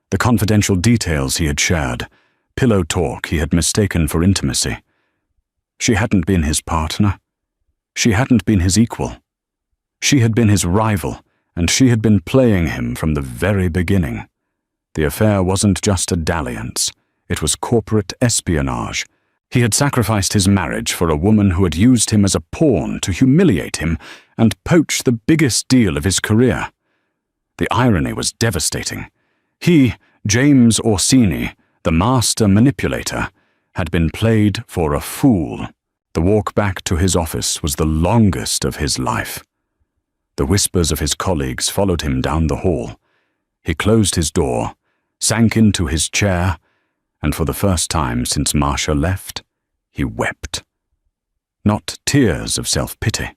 the confidential details he had shared, pillow talk he had mistaken for intimacy. She hadn't been his partner. She hadn't been his equal. She had been his rival, and she had been playing him from the very beginning. The affair wasn't just a dalliance. It was corporate espionage. He had sacrificed his marriage for a woman who had used him as a pawn to humiliate him and poach the biggest deal of his career. The irony was devastating. He, James Orsini, the master manipulator, had been played for a fool. The walk back to his office was the longest of his life. The whispers of his colleagues followed him down the hall. He closed his door, sank into his chair, and for the first time since Marcia left, he wept. Not tears of self-pity,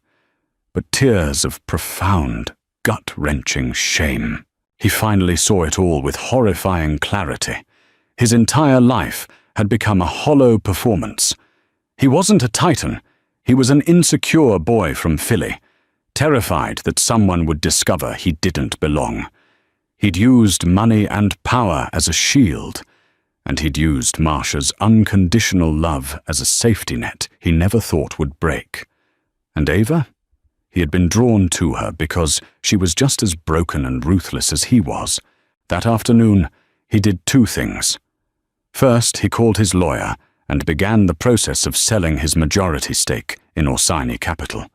but tears of profound, gut-wrenching shame. He finally saw it all with horrifying clarity. His entire life had become a hollow performance. He wasn't a titan. He was an insecure boy from Philly, terrified that someone would discover he didn't belong. He'd used money and power as a shield, and he'd used Marcia's unconditional love as a safety net he never thought would break. And Ava? He had been drawn to her because she was just as broken and ruthless as he was. That afternoon, he did 2 things. First, he called his lawyer and began the process of selling his majority stake in Orsini Capital.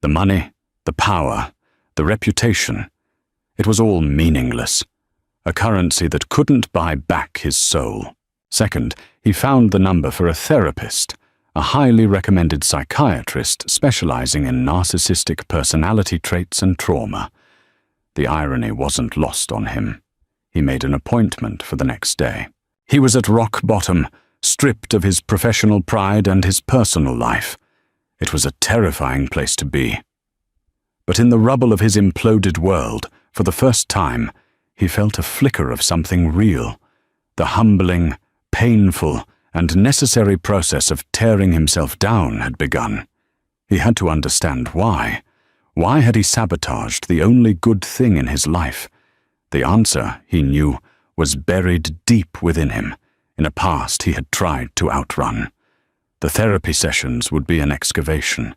The money, the power, the reputation, it was all meaningless, a currency that couldn't buy back his soul. Second, he found the number for a therapist, a highly recommended psychiatrist specializing in narcissistic personality traits and trauma. The irony wasn't lost on him. He made an appointment for the next day. He was at rock bottom, stripped of his professional pride and his personal life. It was a terrifying place to be. But in the rubble of his imploded world, for the first time, he felt a flicker of something real. The humbling, painful, and necessary process of tearing himself down had begun. He had to understand why. Why had he sabotaged the only good thing in his life? The answer, he knew, was buried deep within him, in a past he had tried to outrun. The therapy sessions would be an excavation,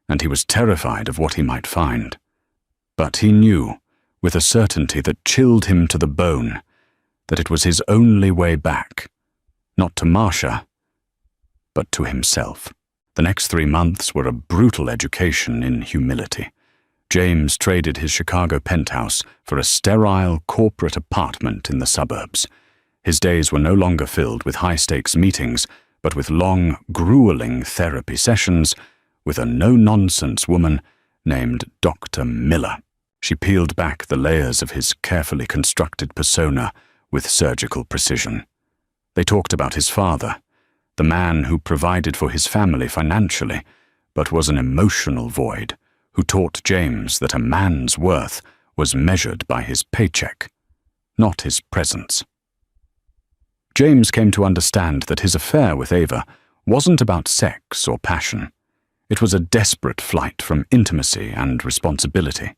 and he was terrified of what he might find. But he knew, with a certainty that chilled him to the bone, that it was his only way back, not to Marcia, but to himself. The next 3 months were a brutal education in humility. James traded his Chicago penthouse for a sterile corporate apartment in the suburbs. His days were no longer filled with high-stakes meetings, but with long, grueling therapy sessions with a no-nonsense woman named Dr. Miller. She peeled back the layers of his carefully constructed persona with surgical precision. They talked about his father, the man who provided for his family financially, but was an emotional void, who taught James that a man's worth was measured by his paycheck, not his presence. James came to understand that his affair with Ava wasn't about sex or passion. It was a desperate flight from intimacy and responsibility.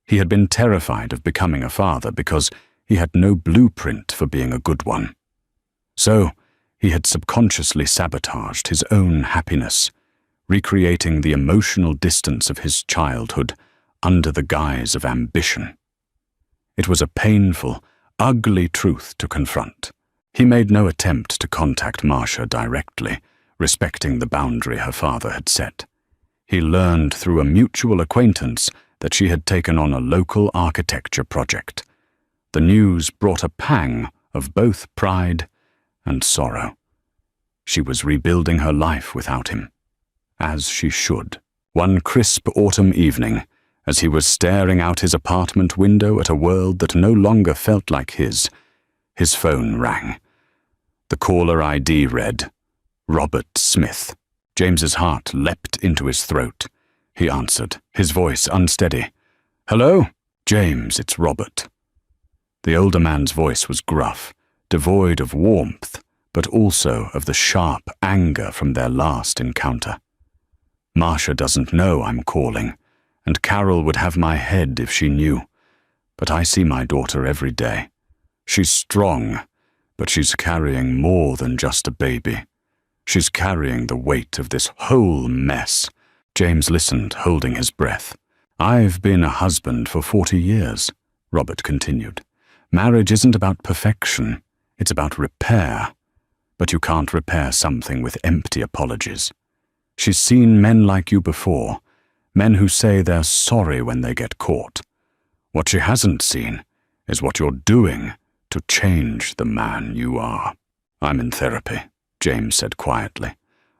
He had been terrified of becoming a father because he had no blueprint for being a good one. So, he had subconsciously sabotaged his own happiness, recreating the emotional distance of his childhood under the guise of ambition. It was a painful, ugly truth to confront. He made no attempt to contact Marcia directly, respecting the boundary her father had set. He learned through a mutual acquaintance that she had taken on a local architecture project. The news brought a pang of both pride and sorrow. She was rebuilding her life without him, as she should. One crisp autumn evening, as he was staring out his apartment window at a world that no longer felt like his phone rang. The caller ID read, Robert Smith. James's heart leapt into his throat. He answered, his voice unsteady. Hello? James, it's Robert. The older man's voice was gruff, devoid of warmth, but also of the sharp anger from their last encounter. Marcia doesn't know I'm calling, and Carol would have my head if she knew. But I see my daughter every day. She's strong, but she's carrying more than just a baby. She's carrying the weight of this whole mess. James listened, holding his breath. I've been a husband for 40 years, Robert continued. Marriage isn't about perfection, it's about repair. But you can't repair something with empty apologies. She's seen men like you before, men who say they're sorry when they get caught. What she hasn't seen is what you're doing to change the man you are. I'm in therapy, James said quietly.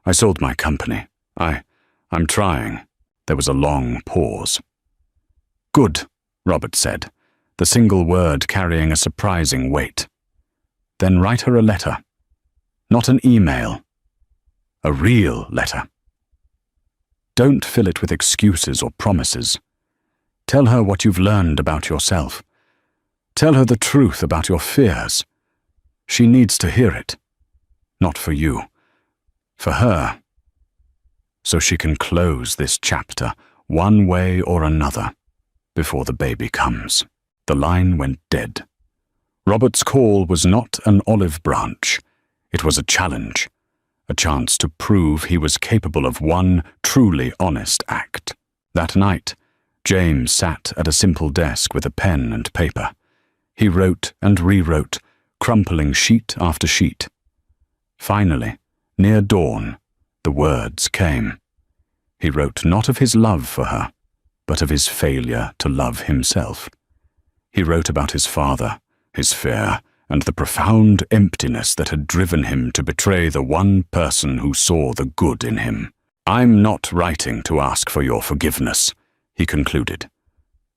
I sold my company. I'm trying. There was a long pause. Good, Robert said, the single word carrying a surprising weight. Then write her a letter. Not an email. A real letter. Don't fill it with excuses or promises. Tell her what you've learned about yourself. Tell her the truth about your fears. She needs to hear it. Not for you. For her. So she can close this chapter one way or another before the baby comes. The line went dead. Robert's call was not an olive branch. It was a challenge, a chance to prove he was capable of one truly honest act. That night, James sat at a simple desk with a pen and paper. He wrote and rewrote, crumpling sheet after sheet. Finally, near dawn, the words came. He wrote not of his love for her, but of his failure to love himself. He wrote about his father, his fear, and the profound emptiness that had driven him to betray the one person who saw the good in him. I'm not writing to ask for your forgiveness, he concluded.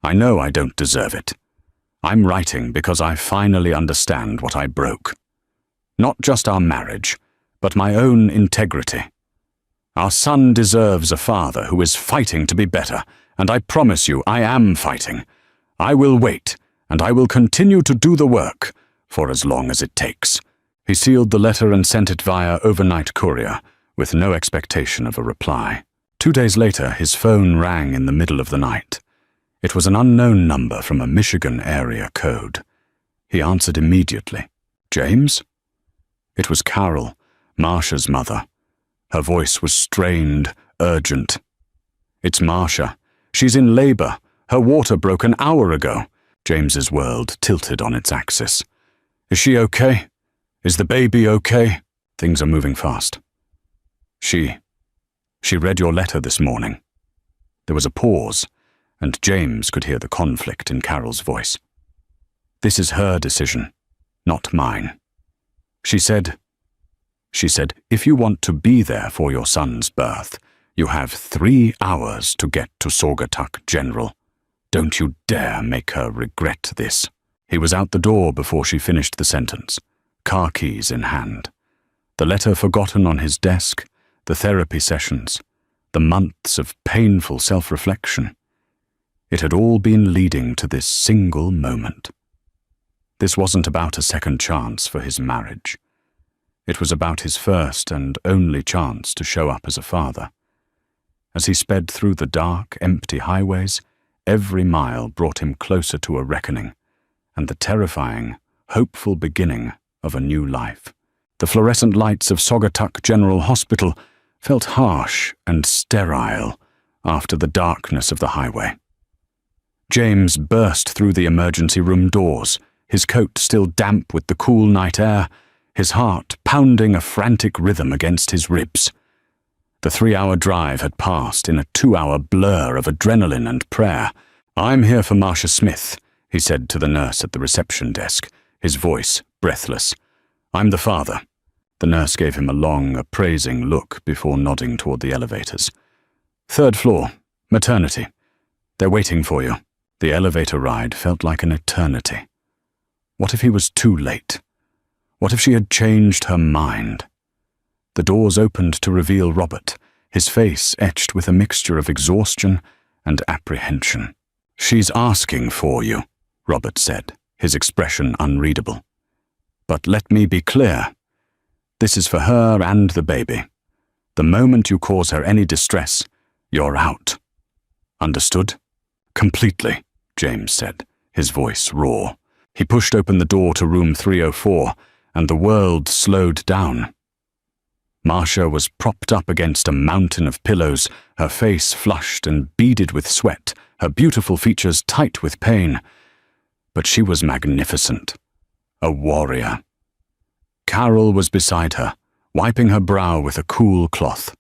I know I don't deserve it. I'm writing because I finally understand what I broke. Not just our marriage, but my own integrity. Our son deserves a father who is fighting to be better, and I promise you I am fighting. I will wait, and I will continue to do the work, for as long as it takes. He sealed the letter and sent it via overnight courier, with no expectation of a reply. 2 days later, his phone rang in the middle of the night. It was an unknown number from a Michigan area code. He answered immediately. James? It was Carol, Marcia's mother. Her voice was strained, urgent. It's Marcia. She's in labor. Her water broke an hour ago. James's world tilted on its axis. Is she okay? Is the baby okay? Things are moving fast. She read your letter this morning. There was a pause, and James could hear the conflict in Carol's voice. This is her decision, not mine. She said, if you want to be there for your son's birth, You have 3 hours to get to Saugatuck, General. Don't you dare make her regret this." He was out the door before she finished the sentence, car keys in hand. The letter forgotten on his desk, the therapy sessions, the months of painful self-reflection. It had all been leading to this single moment. This wasn't about a second chance for his marriage. It was about his first and only chance to show up as a father. As he sped through the dark, empty highways, every mile brought him closer to a reckoning and the terrifying, hopeful beginning of a new life. The fluorescent lights of Saugatuck General Hospital felt harsh and sterile after the darkness of the highway. James burst through the emergency room doors, his coat still damp with the cool night air, his heart pounding a frantic rhythm against his ribs. The 3-hour drive had passed in a 2-hour blur of adrenaline and prayer. "I'm here for Marcia Smith," he said to the nurse at the reception desk, his voice breathless. "I'm the father." The nurse gave him a long, appraising look before nodding toward the elevators. "3rd floor, maternity. They're waiting for you." The elevator ride felt like an eternity. What if he was too late? What if she had changed her mind? The doors opened to reveal Robert, his face etched with a mixture of exhaustion and apprehension. "She's asking for you," Robert said, his expression unreadable. "But let me be clear. This is for her and the baby. The moment you cause her any distress, you're out. Understood?" "Completely," James said, his voice raw. He pushed open the door to room 304, and the world slowed down. Marcia was propped up against a mountain of pillows, her face flushed and beaded with sweat, her beautiful features tight with pain. But she was magnificent. A warrior. Carol was beside her, wiping her brow with a cool cloth.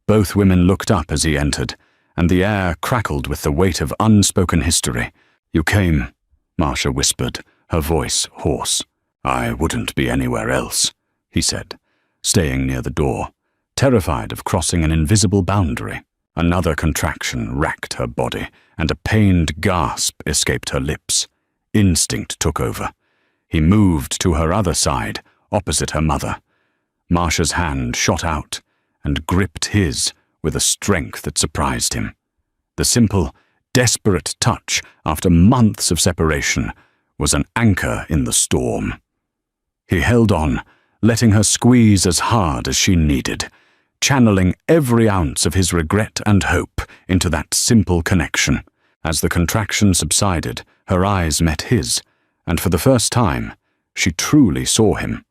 Both women looked up as he entered, and the air crackled with the weight of unspoken history. "You came," Marcia whispered, her voice hoarse. "I wouldn't be anywhere else," he said, staying near the door, terrified of crossing an invisible boundary. Another contraction racked her body, and a pained gasp escaped her lips. Instinct took over. He moved to her other side, opposite her mother. Marcia's hand shot out and gripped his with a strength that surprised him. The simple, desperate touch after months of separation was an anchor in the storm. He held on, letting her squeeze as hard as she needed, channeling every ounce of his regret and hope into that simple connection. As the contraction subsided, her eyes met his, and for the first time, she truly saw him.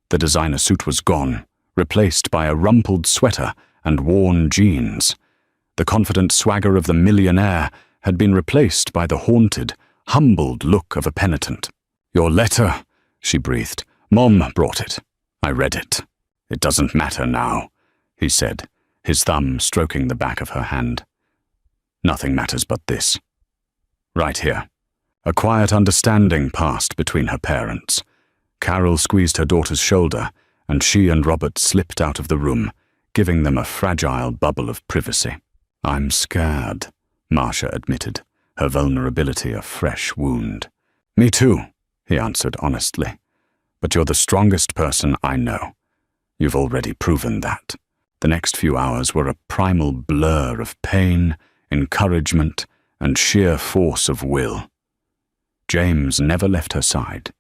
The designer suit was gone, replaced by a rumpled sweater and worn jeans. The confident swagger of the millionaire had been replaced by the haunted, humbled look of a penitent. "Your letter," she breathed. "Mom brought it. I read it. It doesn't matter now," he said, his thumb stroking the back of her hand. "Nothing matters but this. Right here." A quiet understanding passed between her parents. Carol squeezed her daughter's shoulder, and she and Robert slipped out of the room, giving them a fragile bubble of privacy. "I'm scared," Marcia admitted, her vulnerability a fresh wound. "Me too," he answered honestly. "But you're the strongest person I know. You've already proven that." The next few hours were a primal blur of pain, encouragement, and sheer force of will. James never left her side.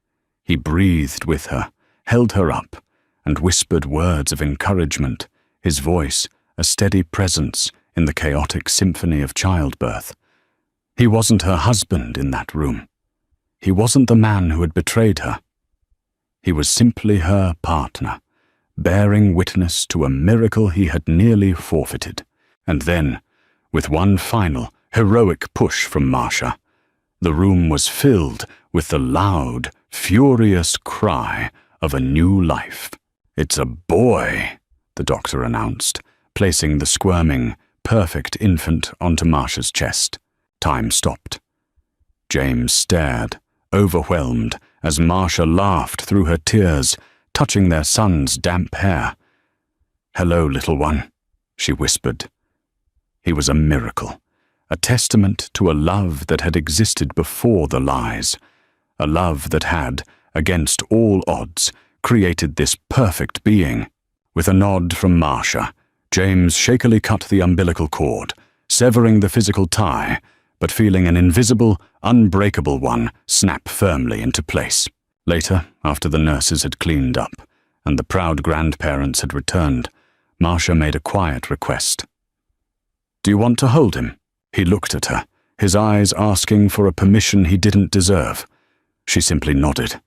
He breathed with her, held her up, and whispered words of encouragement, his voice a steady presence in the chaotic symphony of childbirth. He wasn't her husband in that room. He wasn't the man who had betrayed her. He was simply her partner, bearing witness to a miracle he had nearly forfeited. And then, with one final, heroic push from Marcia, the room was filled with the loud, furious cry of a new life. "It's a boy," the doctor announced, placing the squirming, perfect infant onto Marcia's chest. Time stopped. James stared, overwhelmed, as Marcia laughed through her tears, touching their son's damp hair. "Hello, little one," she whispered, He was a miracle, a testament to a love that had existed before the lies, a love that had, against all odds, created this perfect being. With a nod from Marcia, James shakily cut the umbilical cord, severing the physical tie, but feeling an invisible, unbreakable one snap firmly into place. Later, after the nurses had cleaned up, and the proud grandparents had returned, Marcia made a quiet request. "Do you want to hold him?" He looked at her, his eyes asking for a permission he didn't deserve. She simply nodded,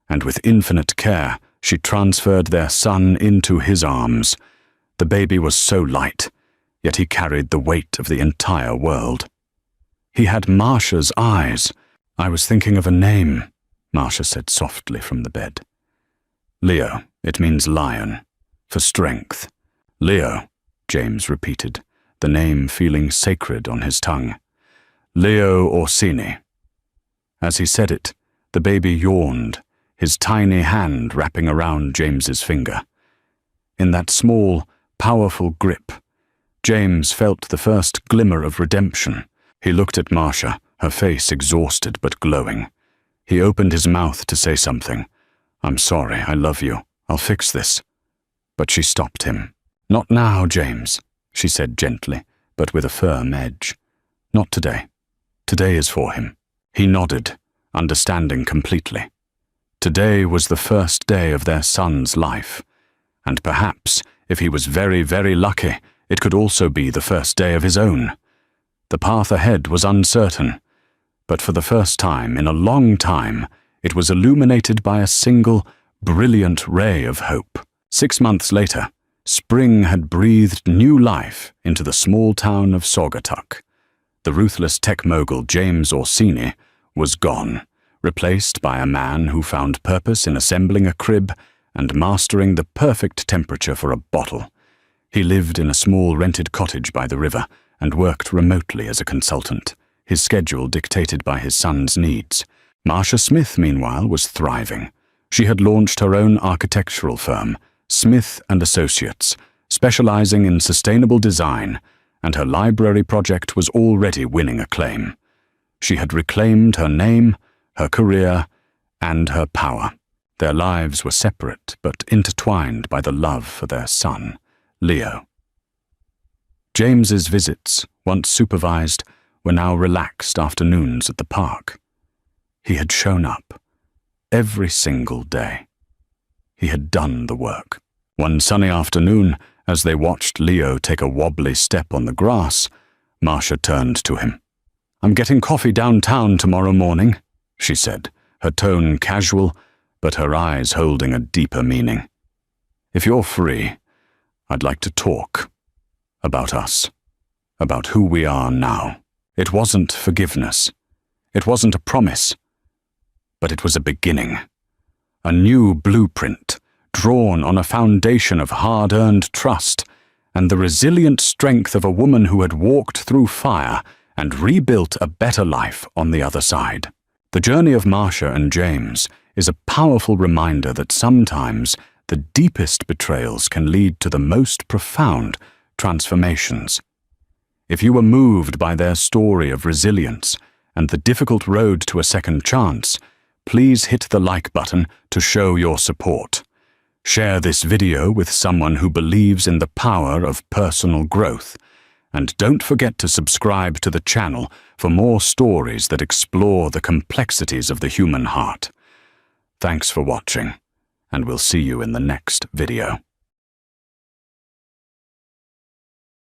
and with infinite care, she transferred their son into his arms. The baby was so light, yet he carried the weight of the entire world. He had Marcia's eyes. "I was thinking of a name," Marcia said softly from the bed. "Leo, it means lion, for strength." "Leo," James repeated, the name feeling sacred on his tongue. "Leo Orsini." As he said it, the baby yawned, his tiny hand wrapping around James's finger. In that small, powerful grip, James felt the first glimmer of redemption. He looked at Marcia, her face exhausted but glowing. He opened his mouth to say something. "I'm sorry, I love you. I'll fix this." But she stopped him. "Not now, James," she said gently, but with a firm edge. "Not today. Today is for him." He nodded, understanding completely. Today was the first day of their son's life, and perhaps, if he was very, very lucky, it could also be the first day of his own. The path ahead was uncertain, but for the first time in a long time, it was illuminated by a single, brilliant ray of hope. 6 months later, spring had breathed new life into the small town of Saugatuck. The ruthless tech mogul James Orsini was gone, replaced by a man who found purpose in assembling a crib and mastering the perfect temperature for a bottle. He lived in a small rented cottage by the river and worked remotely as a consultant, his schedule dictated by his son's needs. Marcia Smith, meanwhile, was thriving. She had launched her own architectural firm, Smith & Associates, specializing in sustainable design, and her library project was already winning acclaim. She had reclaimed her name, her career, and her power. Their lives were separate but intertwined by the love for their son, Leo. James's visits, once supervised, were now relaxed afternoons at the park. He had shown up every single day. He had done the work. One sunny afternoon, as they watched Leo take a wobbly step on the grass, Marcia turned to him. "I'm getting coffee downtown tomorrow morning," she said, her tone casual, but her eyes holding a deeper meaning. "If you're free, I'd like to talk about us, about who we are now." It wasn't forgiveness. It wasn't a promise. But it was a beginning. A new blueprint, drawn on a foundation of hard-earned trust and the resilient strength of a woman who had walked through fire and rebuilt a better life on the other side. The journey of Marcia and James is a powerful reminder that sometimes the deepest betrayals can lead to the most profound transformations. If you were moved by their story of resilience and the difficult road to a second chance, please hit the like button to show your support. Share this video with someone who believes in the power of personal growth. And don't forget to subscribe to the channel for more stories that explore the complexities of the human heart. Thanks for watching, and we'll see you in the next video.